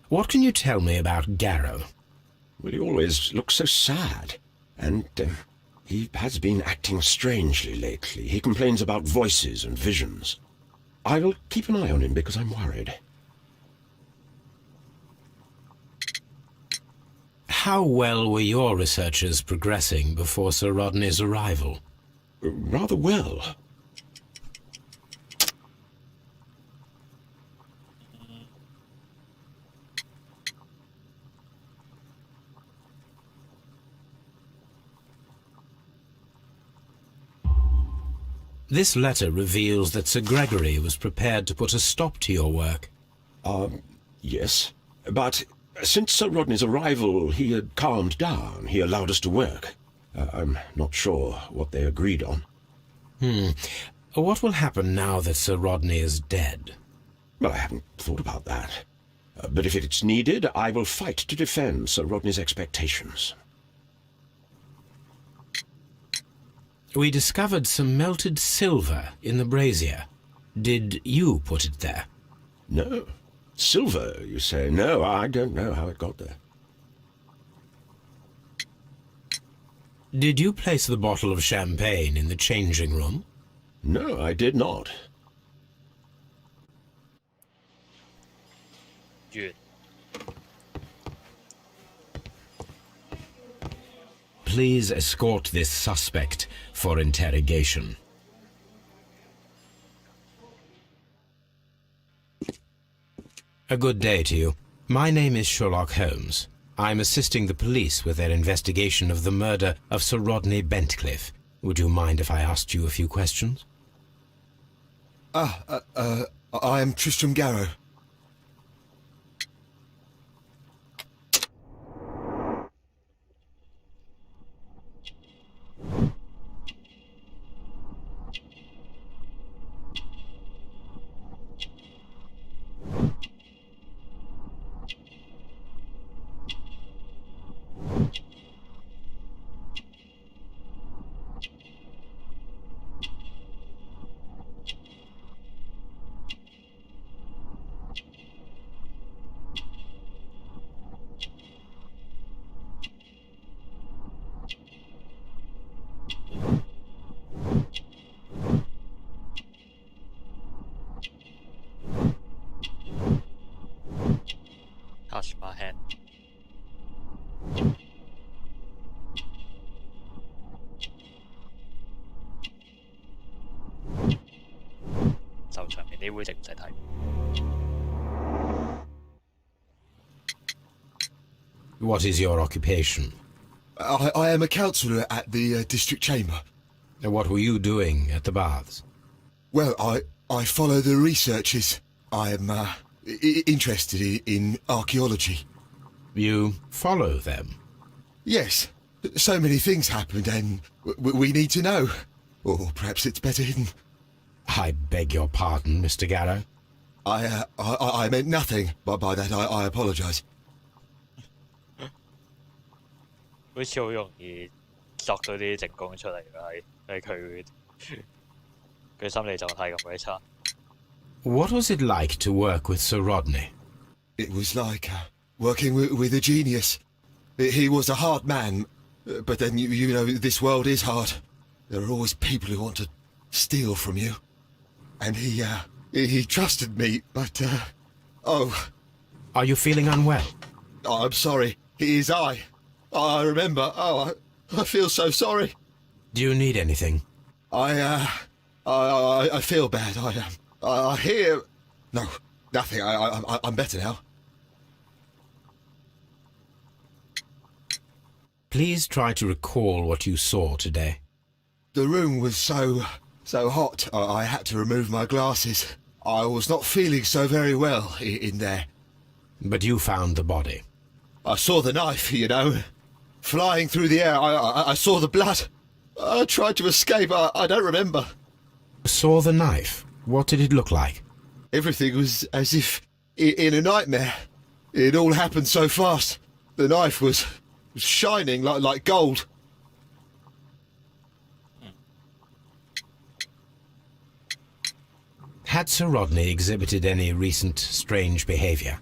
What can you tell me about Garrow? Well, he always looks so sad. And he has been acting strangely lately. He complains about voices and visions. I will keep an eye on him because I'm worried. How well were your researchers progressing before Sir Rodney's arrival? Rather well. This letter reveals that Sir Gregory was prepared to put a stop to your work. Yes. But since Sir Rodney's arrival, he had calmed down. He allowed us to work. I'm not sure what they agreed on. What will happen now that Sir Rodney is dead? Well, I haven't thought about that. But if it's needed, I will fight to defend Sir Rodney's expectations. We discovered some melted silver in the brazier. Did you put it there? No. Silver, you say? No, I don't know how it got there. Did you place the bottle of champagne in the changing room? No, I did not. Good. Please escort this suspect for interrogation. A good day to you. My name is Sherlock Holmes. I'm assisting the police with their investigation of the murder of Sir Rodney Bentcliffe. Would you mind if I asked you a few questions? I am Tristram Garrow. Touch my hand. What is your occupation? I am a counsellor at the district chamber. What were you doing at the baths? Well, I follow the researches. I am interested in archaeology. You follow them? Yes. So many things happened and we need to know. Or perhaps it's better hidden. I beg your pardon, Mr. Garrow. I meant nothing by that. I apologise. 好似好容易作到啲證供出嚟㗎，係佢心理狀態咁鬼差。What was it like to work with Sir Rodney? It was like working with a genius. He was a hard man, but then you know this world is hard. There are always people who want to steal from you, and he trusted me. But oh, are you feeling unwell? I'm sorry. It is I remember. Oh, I feel so sorry. Do you need anything? I feel bad. I hear. No, nothing. I'm better now. Please try to recall what you saw today. The room was so hot. I had to remove my glasses. I was not feeling so very well in there. But you found the body. I saw the knife, you know, flying through the air. I saw the blood. I tried to escape. I don't remember. Saw the knife? What did it look like? Everything was as if in a nightmare. It all happened so fast. The knife was shining like gold. Had Sir Rodney exhibited any recent strange behaviour?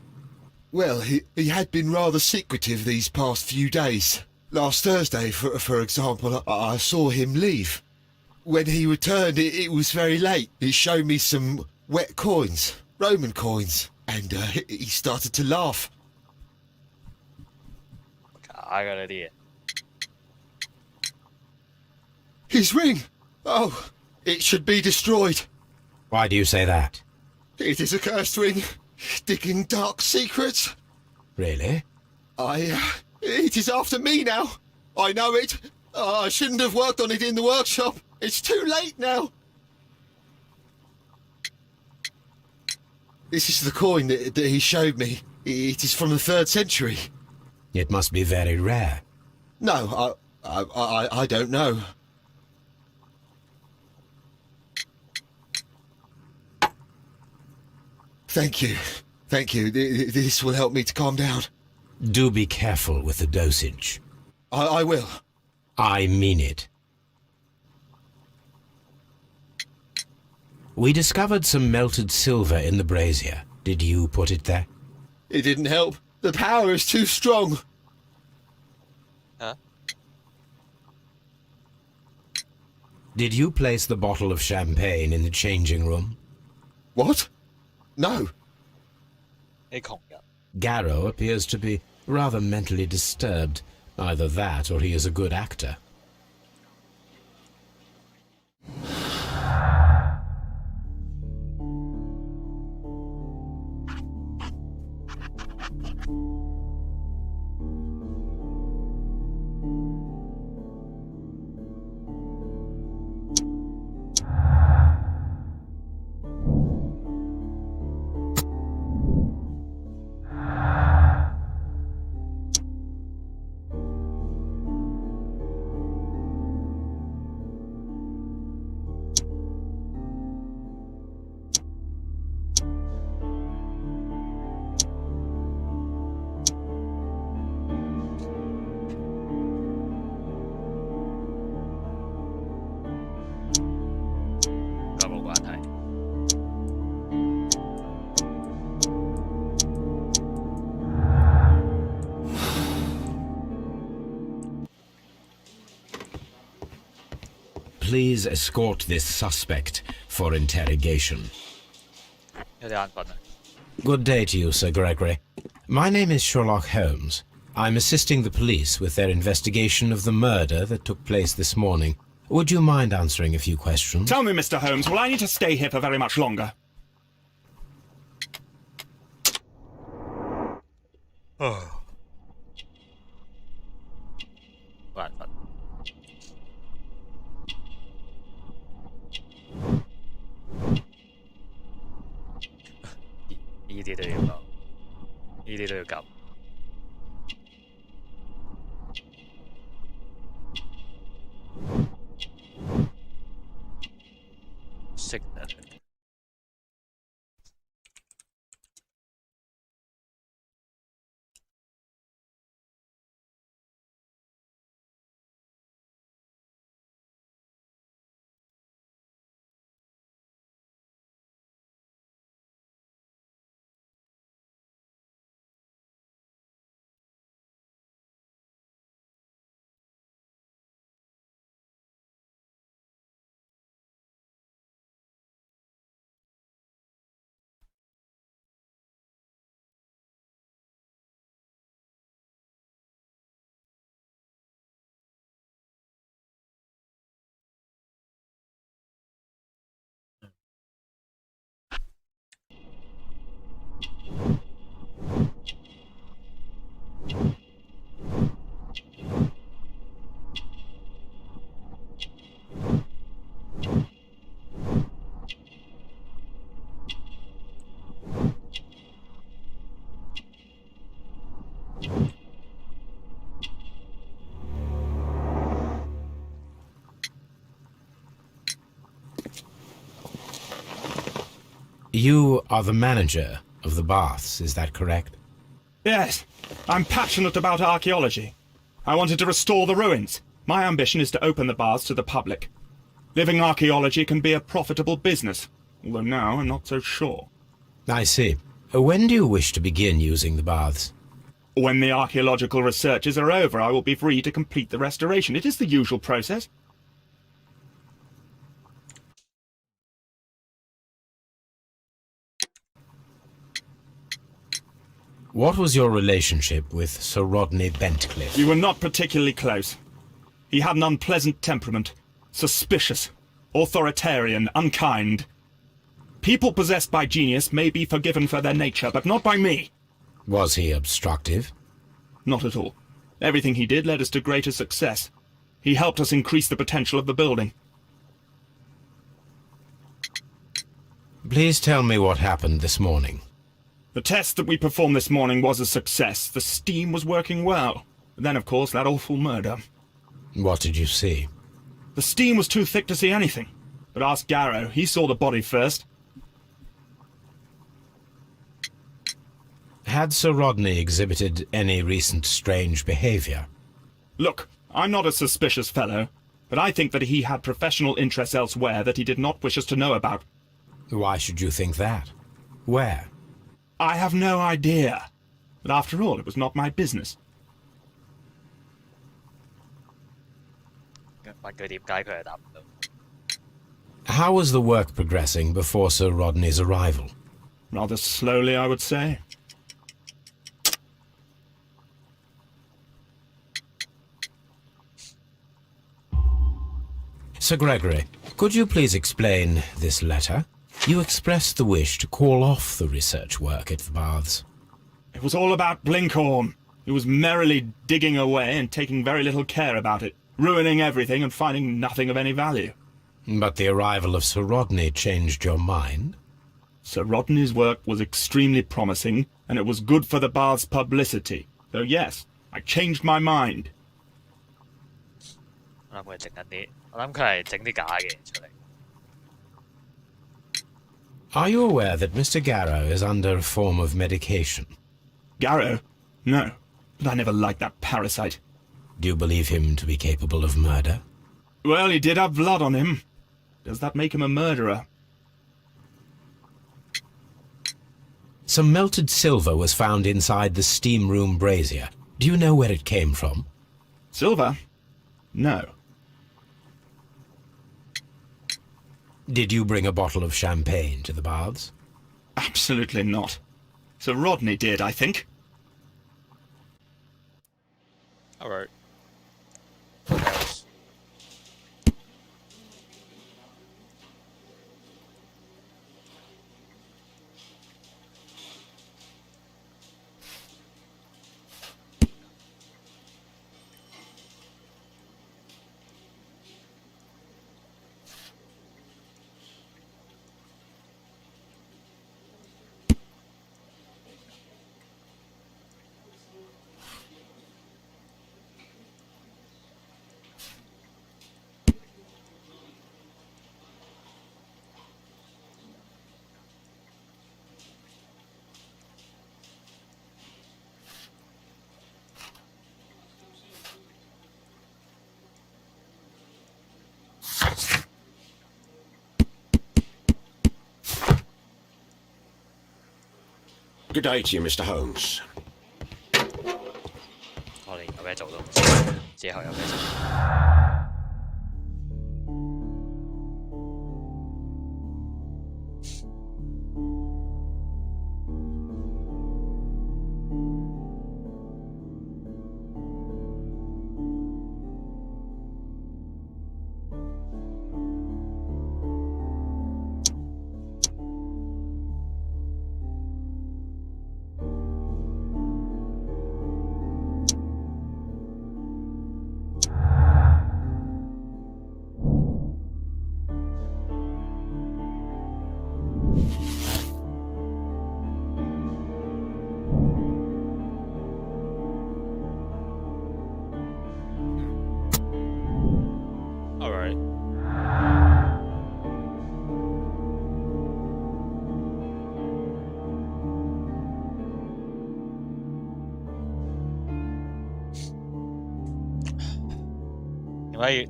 Well, he had been rather secretive these past few days. Last Thursday, for example, I saw him leave. When he returned, it was very late. He showed me some wet coins, Roman coins, and he started to laugh. 假㗎呢啲嘢。 His ring! Oh, it should be destroyed. Why do you say that? It is a cursed ring, digging dark secrets. Really? It is after me now. I know it. I shouldn't have worked on it in the workshop. It's too late now. This is the coin that he showed me. It is from the 3rd century. It must be very rare. No, I don't know. Thank you. Thank you. This will help me to calm down. Do be careful with the dosage. I will. I mean it. We discovered some melted silver in the brazier. Did you put it there? It didn't help. The power is too strong. Huh? Did you place the bottle of champagne in the changing room? What? No. 你窮人。 Garrow appears to be rather mentally disturbed. Either that or he is a good actor. Please escort this suspect for interrogation. 有啲眼瞓啊。 Good day to you, Sir Gregory. My name is Sherlock Holmes. I'm assisting the police with their investigation of the murder that took place this morning. Would you mind answering a few questions? Tell me, Mr. Holmes, will I need to stay here for very much longer? Oh. 好眼瞓。呢啲都要講，呢啲都要撳。Signature。You are the manager of the baths, is that correct? Yes, I'm passionate about archaeology. I wanted to restore the ruins. My ambition is to open the baths to the public. Living archaeology can be a profitable business, although now I'm not so sure. I see. When do you wish to begin using the baths? When the archaeological researches are over, I will be free to complete the restoration. It is the usual process. What was your relationship with Sir Rodney Bentcliffe? We were not particularly close. He had an unpleasant temperament. Suspicious, authoritarian, unkind. People possessed by genius may be forgiven for their nature, but not by me. Was he obstructive? Not at all. Everything he did led us to greater success. He helped us increase the potential of the building. Please tell me what happened this morning. The test that we performed this morning was a success. The steam was working well. Then, of course, that awful murder. What did you see? The steam was too thick to see anything. But ask Garrow. He saw the body first. Had Sir Rodney exhibited any recent strange behaviour? Look, I'm not a suspicious fellow, but I think that he had professional interests elsewhere that he did not wish us to know about. Why should you think that? Where? I have no idea. But after all, it was not my business. 問佢點解，佢係答唔到。How was the work progressing before Sir Rodney's arrival? Rather slowly, I would say. Sir Gregory, could you please explain this letter? You expressed the wish to call off the research work at the baths. It was all about Blinkhorn. He was merrily digging away and taking very little care about it, ruining everything and finding nothing of any value. But the arrival of Sir Rodney changed your mind? Sir Rodney's work was extremely promising, and it was good for the bath's publicity. So yes, I changed my mind. 我諗佢係整緊啲，我諗佢係整啲假嘅嘢出嚟。Are you aware that Mr. Garrow is under a form of medication? Garrow? No, but I never liked that parasite. Do you believe him to be capable of murder? Well, he did have blood on him. Does that make him a murderer? Some melted silver was found inside the steam room brazier. Do you know where it came from? Silver? No. Did you bring a bottle of champagne to the baths? Absolutely not. Sir Rodney did, I think. Alright. Good day to you, Mr. Holmes. 我連有咩做都唔知，之後有咩做。Alright.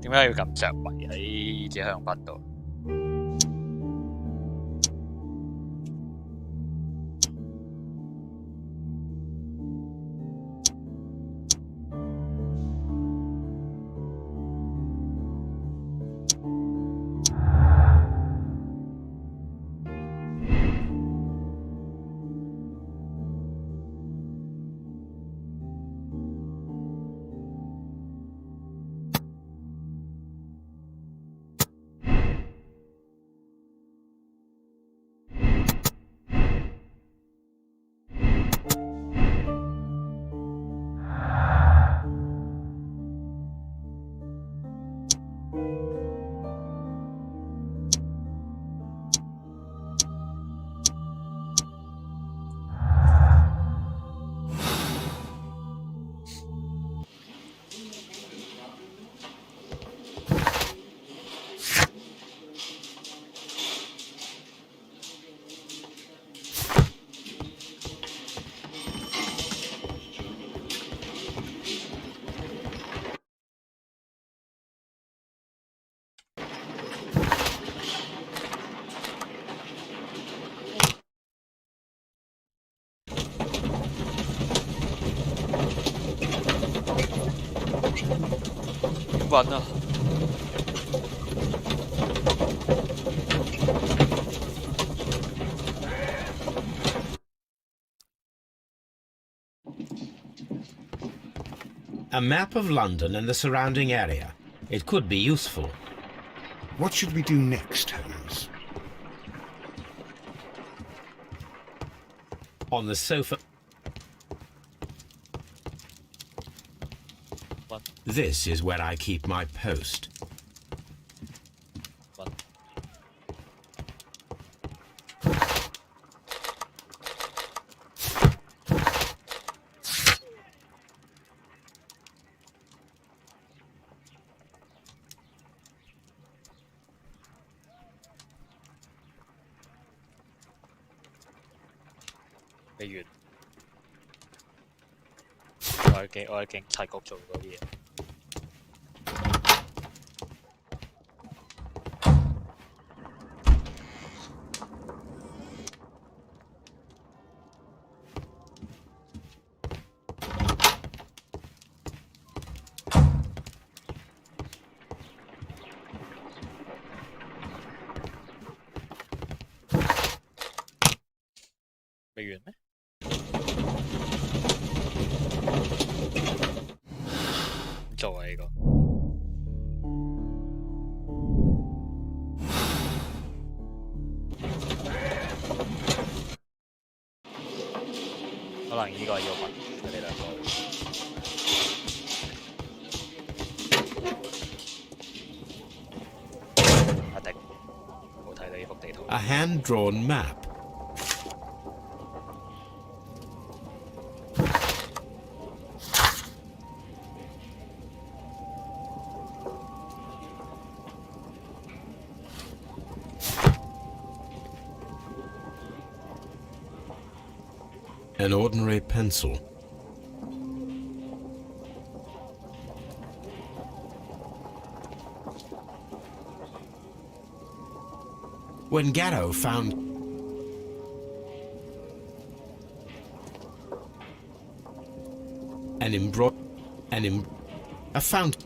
點解要咁着迷喺支香檳度？滾啊！A map of London and the surrounding area. It could be useful. What should we do next, Holmes? On the sofa... What? This is where I keep my post. What?未完，我喺警察局做嗰啲嘢。未完咩？做啊呢個。可能呢個要問佢哋兩個。一定冇睇到呢幅地圖。A hand-drawn map. An ordinary pencil. When Garrow found a fountain.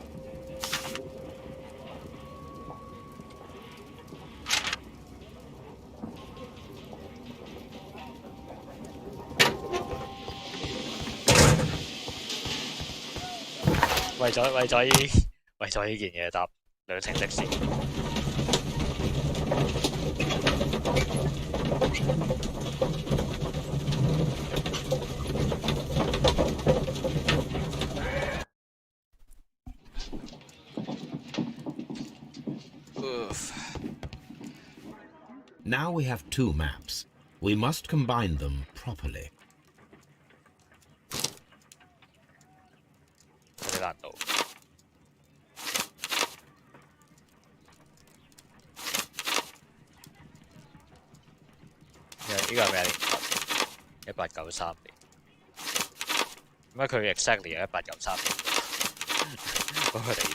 為咗呢件嘢搭兩程的士。Now we have two maps. We must combine them properly. 有啲難度。呢個係咩年份？1893年。點解佢 exactly 係1893年？嗰個地圖。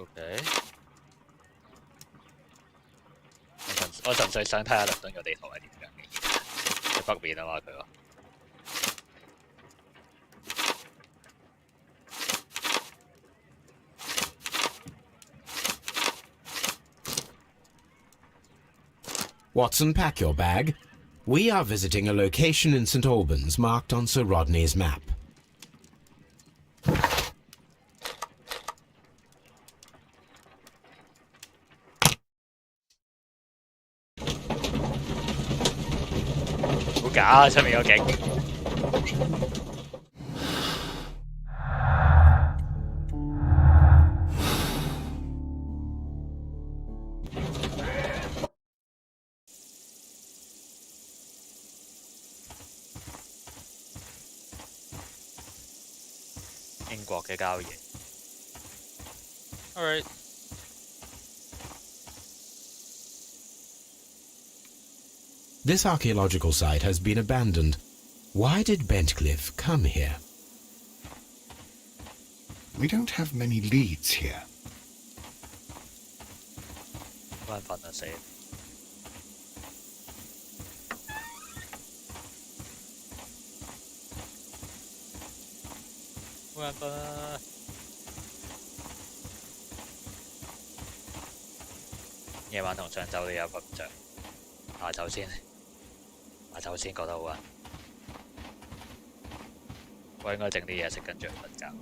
OK。我純粹想睇下倫敦個地圖係點樣嘅。喺北面啊嘛，佢話。Watson, pack your bag. We are visiting a location in St. Albans marked on Sir Rodney's map.好假啊！出面個景。英國嘅交易。Alright。This archaeological site has been abandoned. Why did Bentcliffe come here? We don't have many leads here. 眼瞓啊死！好眼瞓啊！夜晚同上晝都有瞓唔着，下晝先覺得好啊！我應該整啲嘢食跟住瞓覺。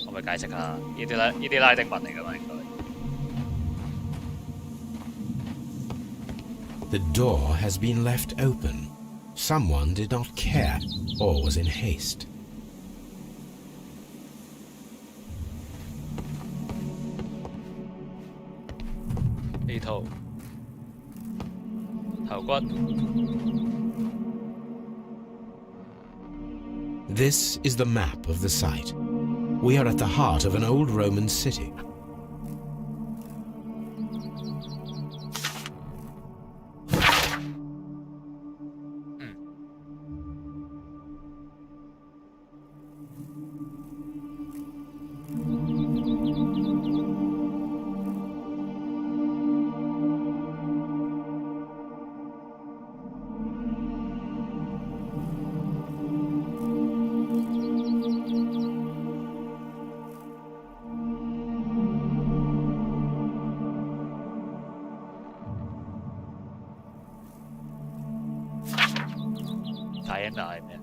可唔可以解釋下呢啲拉丁文嚟㗎嘛？應該。The door has been left open. Someone did not care or was in haste. 呢套頭骨。This is the map of the site. We are at the heart of an old Roman city.戴安娜係咩？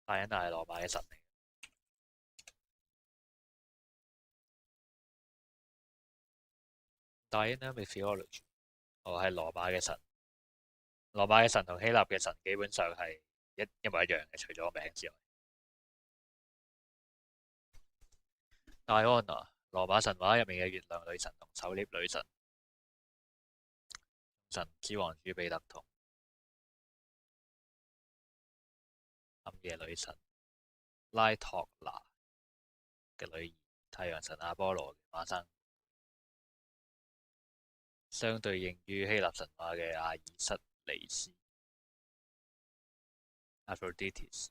戴安娜係羅馬嘅神嚟。Diana mythology， 係羅馬嘅神。羅馬嘅神同希臘嘅神基本上係一模一樣嘅，除咗名之外。戴安娜，羅馬神話入面嘅月亮女神同狩獵女神，神之王朱庇特同暗夜女神拉托娜嘅女兒太陽神阿波羅嘅孖生，相對應於希臘神話嘅阿爾瑟尼斯 （Aphrodite）。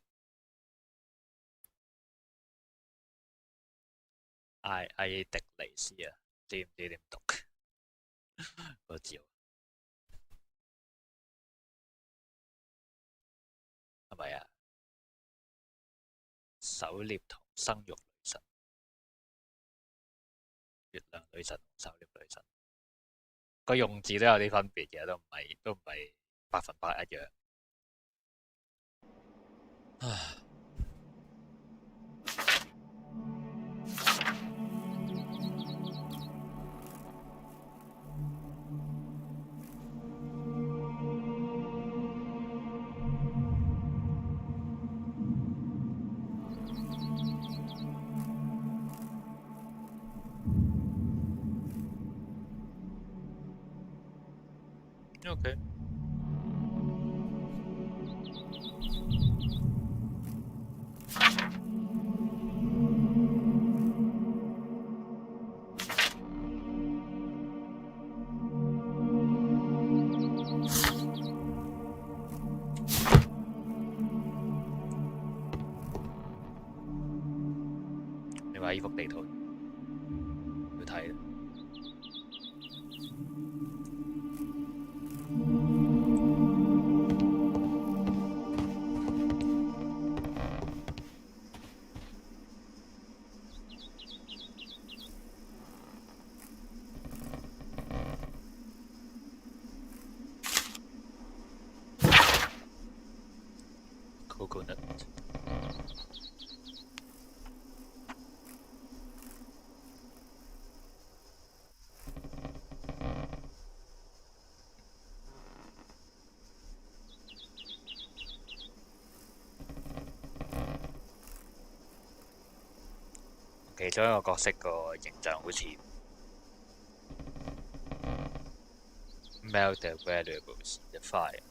艾迪尼斯啊，唔知點讀個字係咪啊？狩獵同生育女神，月亮女神同狩獵女神，個用字都有啲分別嘅，都唔係100%一樣。唉。Okay.你話呢幅地圖要睇。Coconut。其中一個角色個形象好似 melt the valuables in the fire。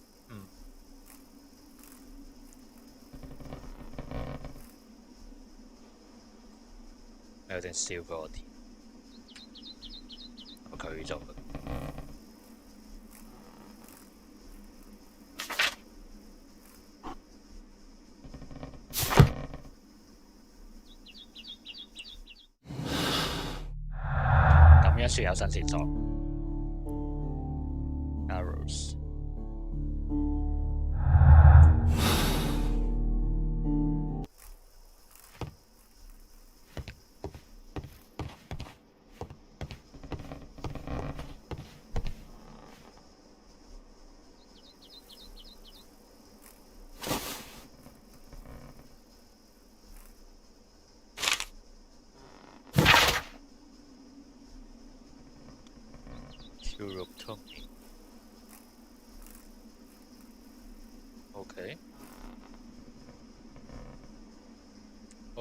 有啲燒嗰個田，係咪佢做嘅？咁樣算有新線索。Arrows。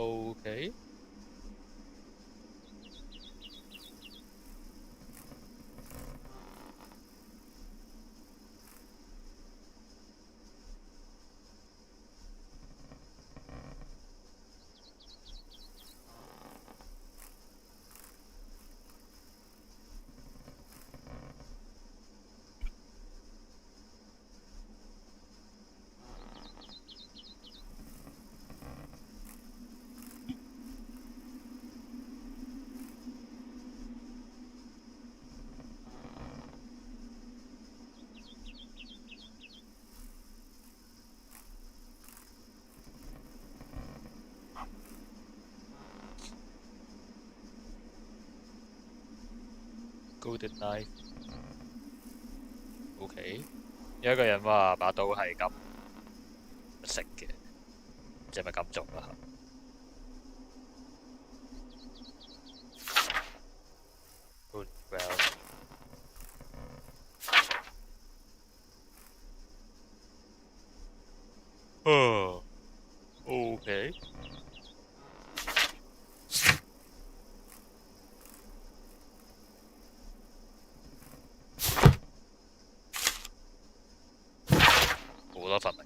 OK。Golden knife。OK。有一個人話把刀係咁食嘅，即係咪咁做啦？Good well。OK。好多份力。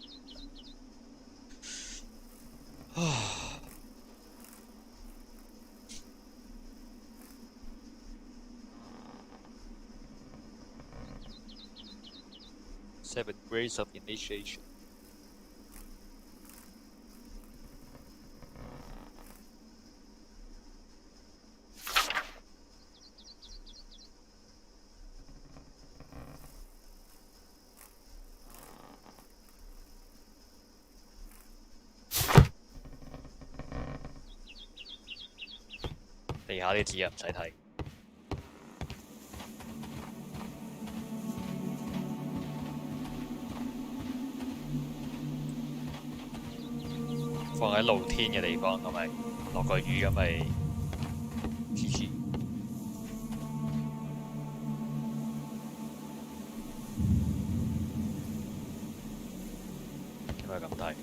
Seven grades of initiation。地下啲字啊，唔使睇。放喺露天嘅地方，咁咪落個雨，咁咪 GG。點解咁睇？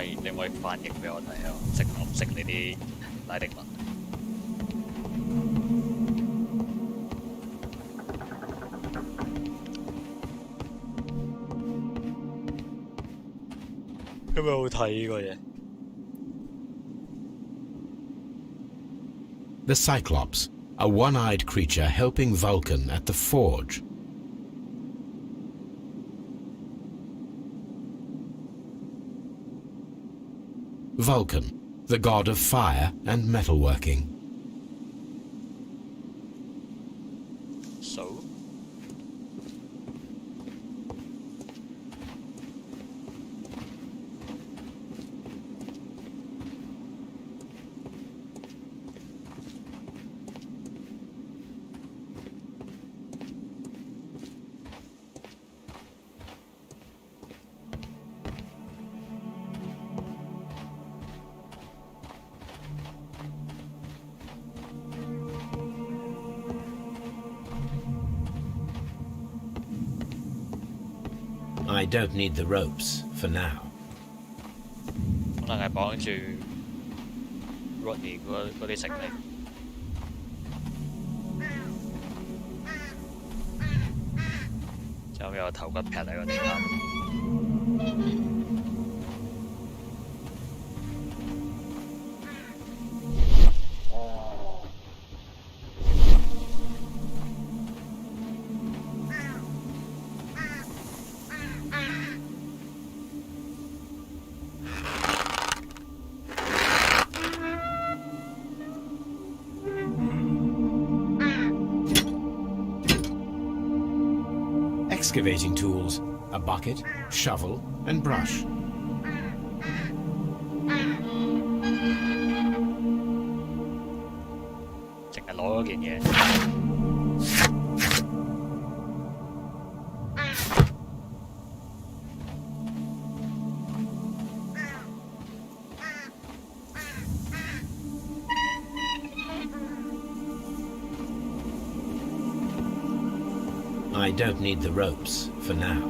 你可唔可以翻譯俾我睇啊？我唔識你啲拉丁文。有咩好睇呢個嘢？ The Cyclops, a one-eyed creature helping Vulcan at the forge. Vulcan, the god of fire and metalworking. So? I don't need the ropes for now. 可能係綁住 Rodney 嗰啲成力。就有個頭骨劈喺個地下。Excavating tools, a bucket, shovel, and brush. I don't need the ropes for now.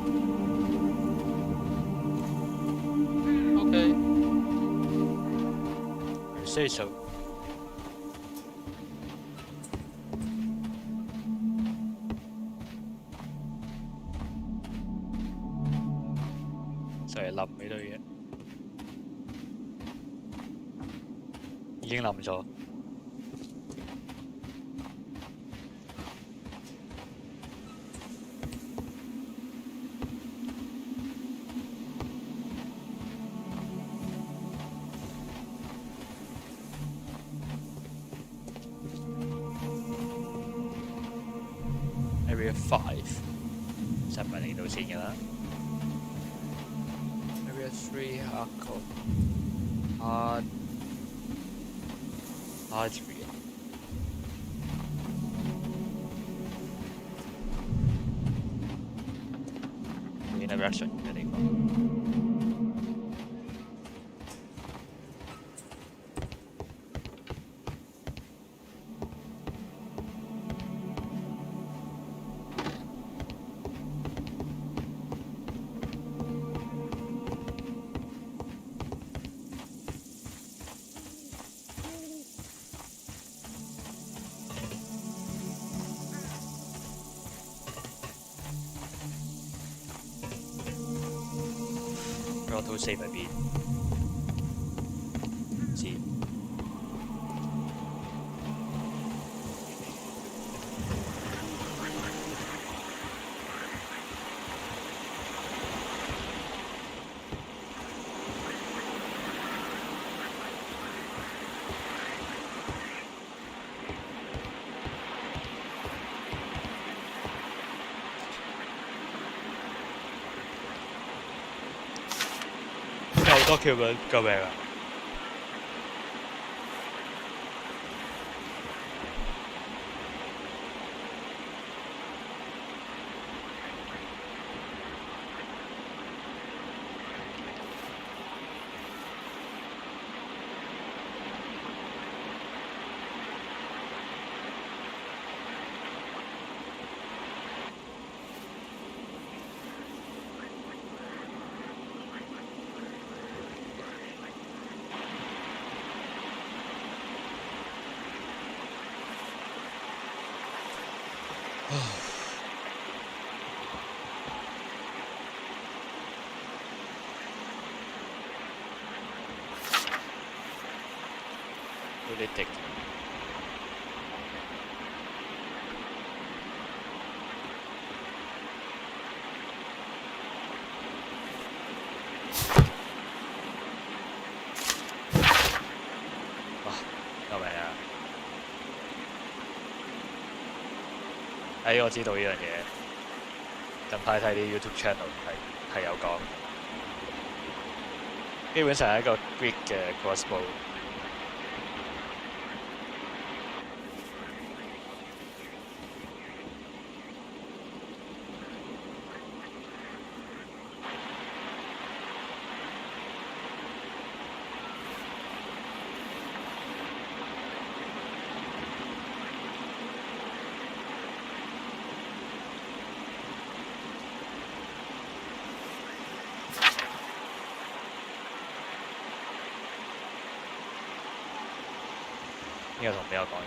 Okay. say so。就係冧呢堆嘢，已經冧咗。Area 5就唔係嚟到線㗎啦。Area 3 hard 3。Interaction 嘅地方。我都 save 喺邊？唔知。document 救命啊！有啲滴。哇！救命啊！我知道呢樣嘢。近排睇啲 YouTube channel 係有講，基本上係一個 Greek 嘅 crossbow。呢個同邊個講嘅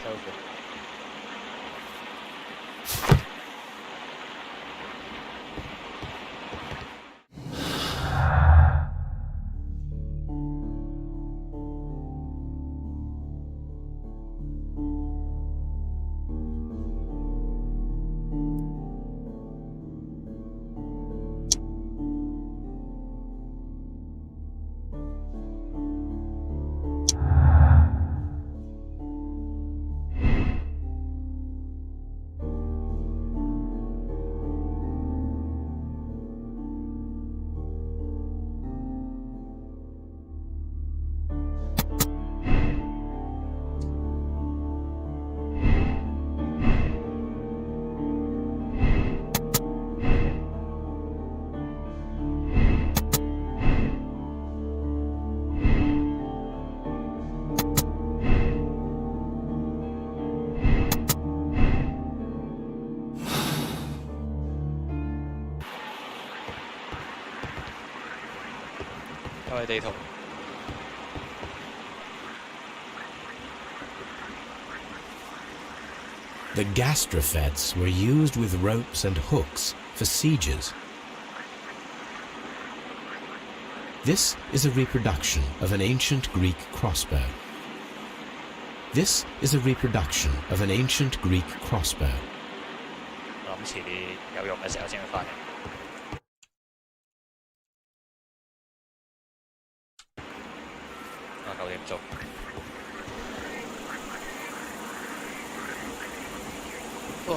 ？Kelvin。開地圖。The gastrofets were used with ropes and hooks for sieges. This is a reproduction of an ancient Greek crossbow. This is a reproduction of an ancient Greek crossbow. 我諗遲啲有用嘅時候先會翻嚟。9點鐘。哇！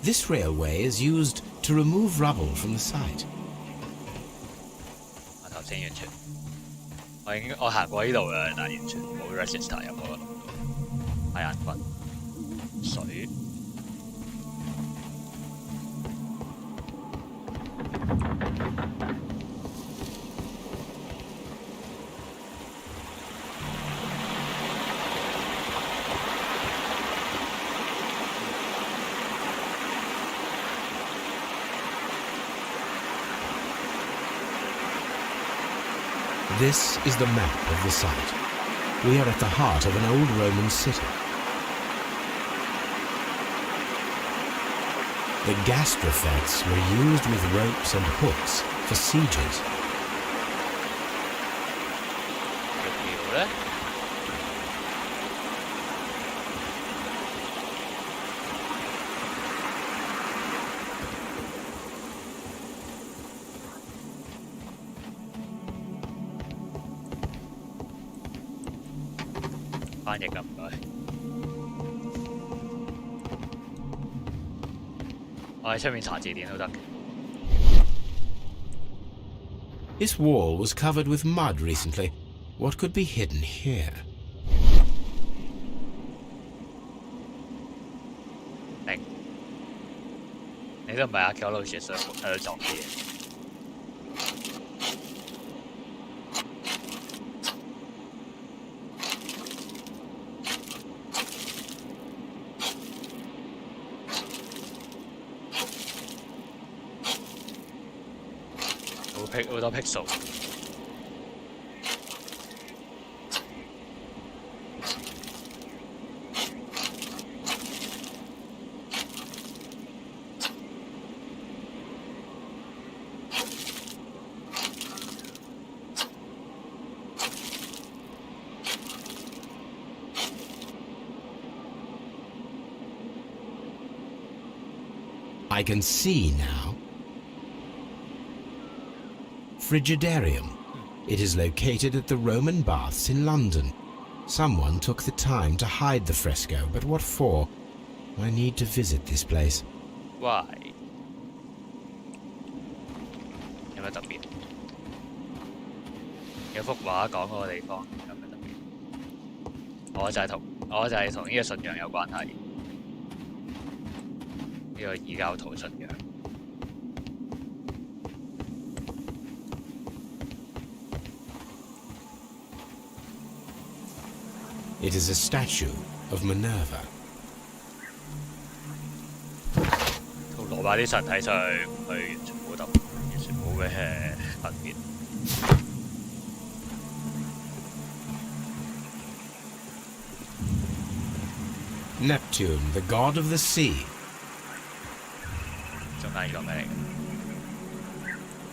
This railway is used to remove rubble from the site. 我頭先完全，我行過呢度嘅，但係完全冇 register 入嗰度，太眼瞓。水。This is the map of the site. We are at the heart of an old Roman city. The gastrofets were used with ropes and hooks for sieges. 條橋咧？ 翻譯啊，唔該。我喺出面查字典都得嘅。This wall was covered with mud recently. What could be hidden here? 明，你都唔係阿喬老師想喺度做啲嘢。 好多 pixel。I can see now. Frigidarium. It is located at the Roman Baths in London. Someone took the time to hide the fresco, but what for? I need to visit this place. Why? 有咩特別？有幅畫講嗰個地方有咩特別？我就係同呢個信仰有關係。呢個異教徒信仰。 It is a statue of Minerva. 同羅馬啲神睇上去完全冇完全冇咩分別。Neptune, the god of the sea. 中間呢個咩嚟嘅？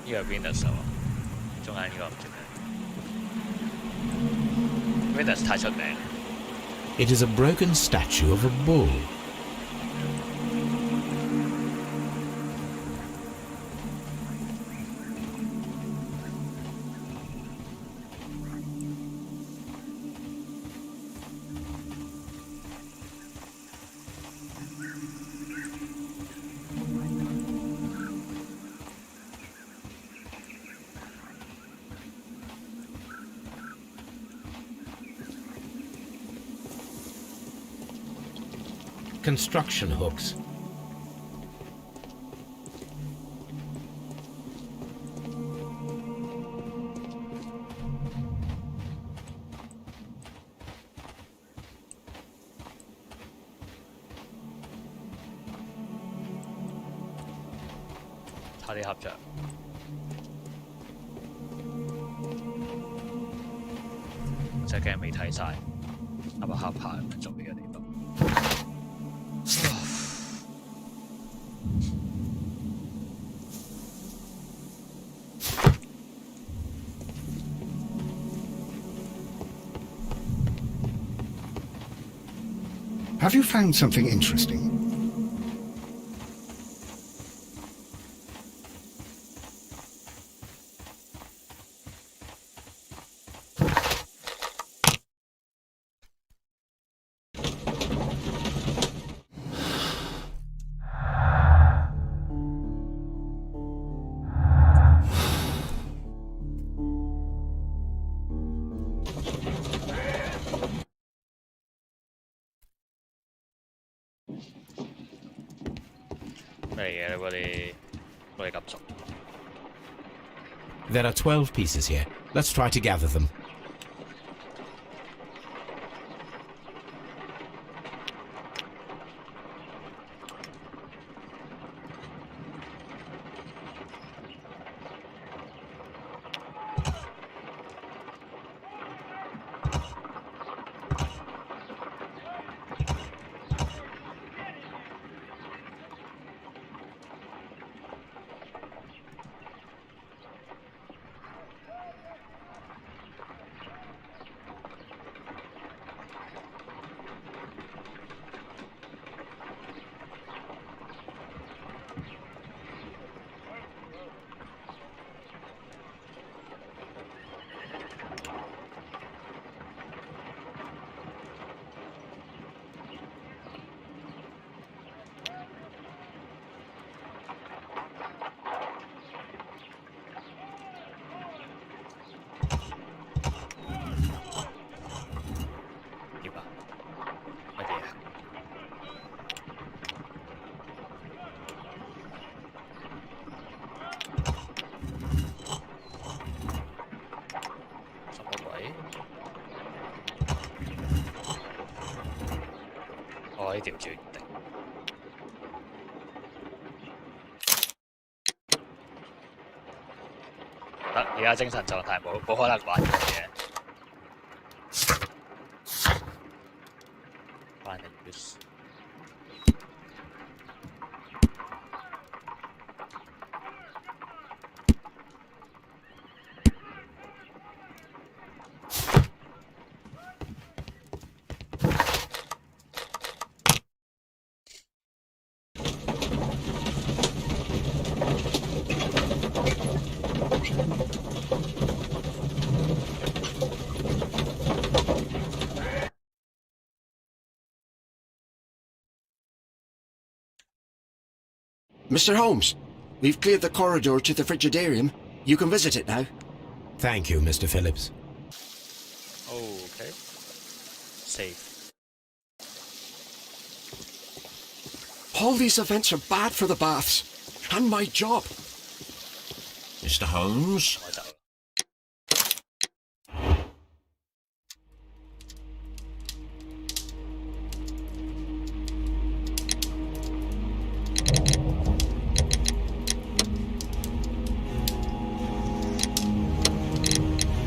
呢個係 Venus 啊，中間呢個唔知咩。Venus 太出名。 It is a broken statue of a bull. Construction hooks. 下啲合著。真係驚未睇晒，合下合下咁樣做呢個地方。Have you found something interesting? There are 12 pieces here. Let's try to gather them.呢條決定。得，而家精神狀態冇可能玩呢樣嘢。Find a use. Mr. Holmes, we've cleared the corridor to the Frigidarium. You can visit it now. Thank you, Mr. Phillips. Okay. Safe. All these events are bad for the baths. And my job. Mr. Holmes,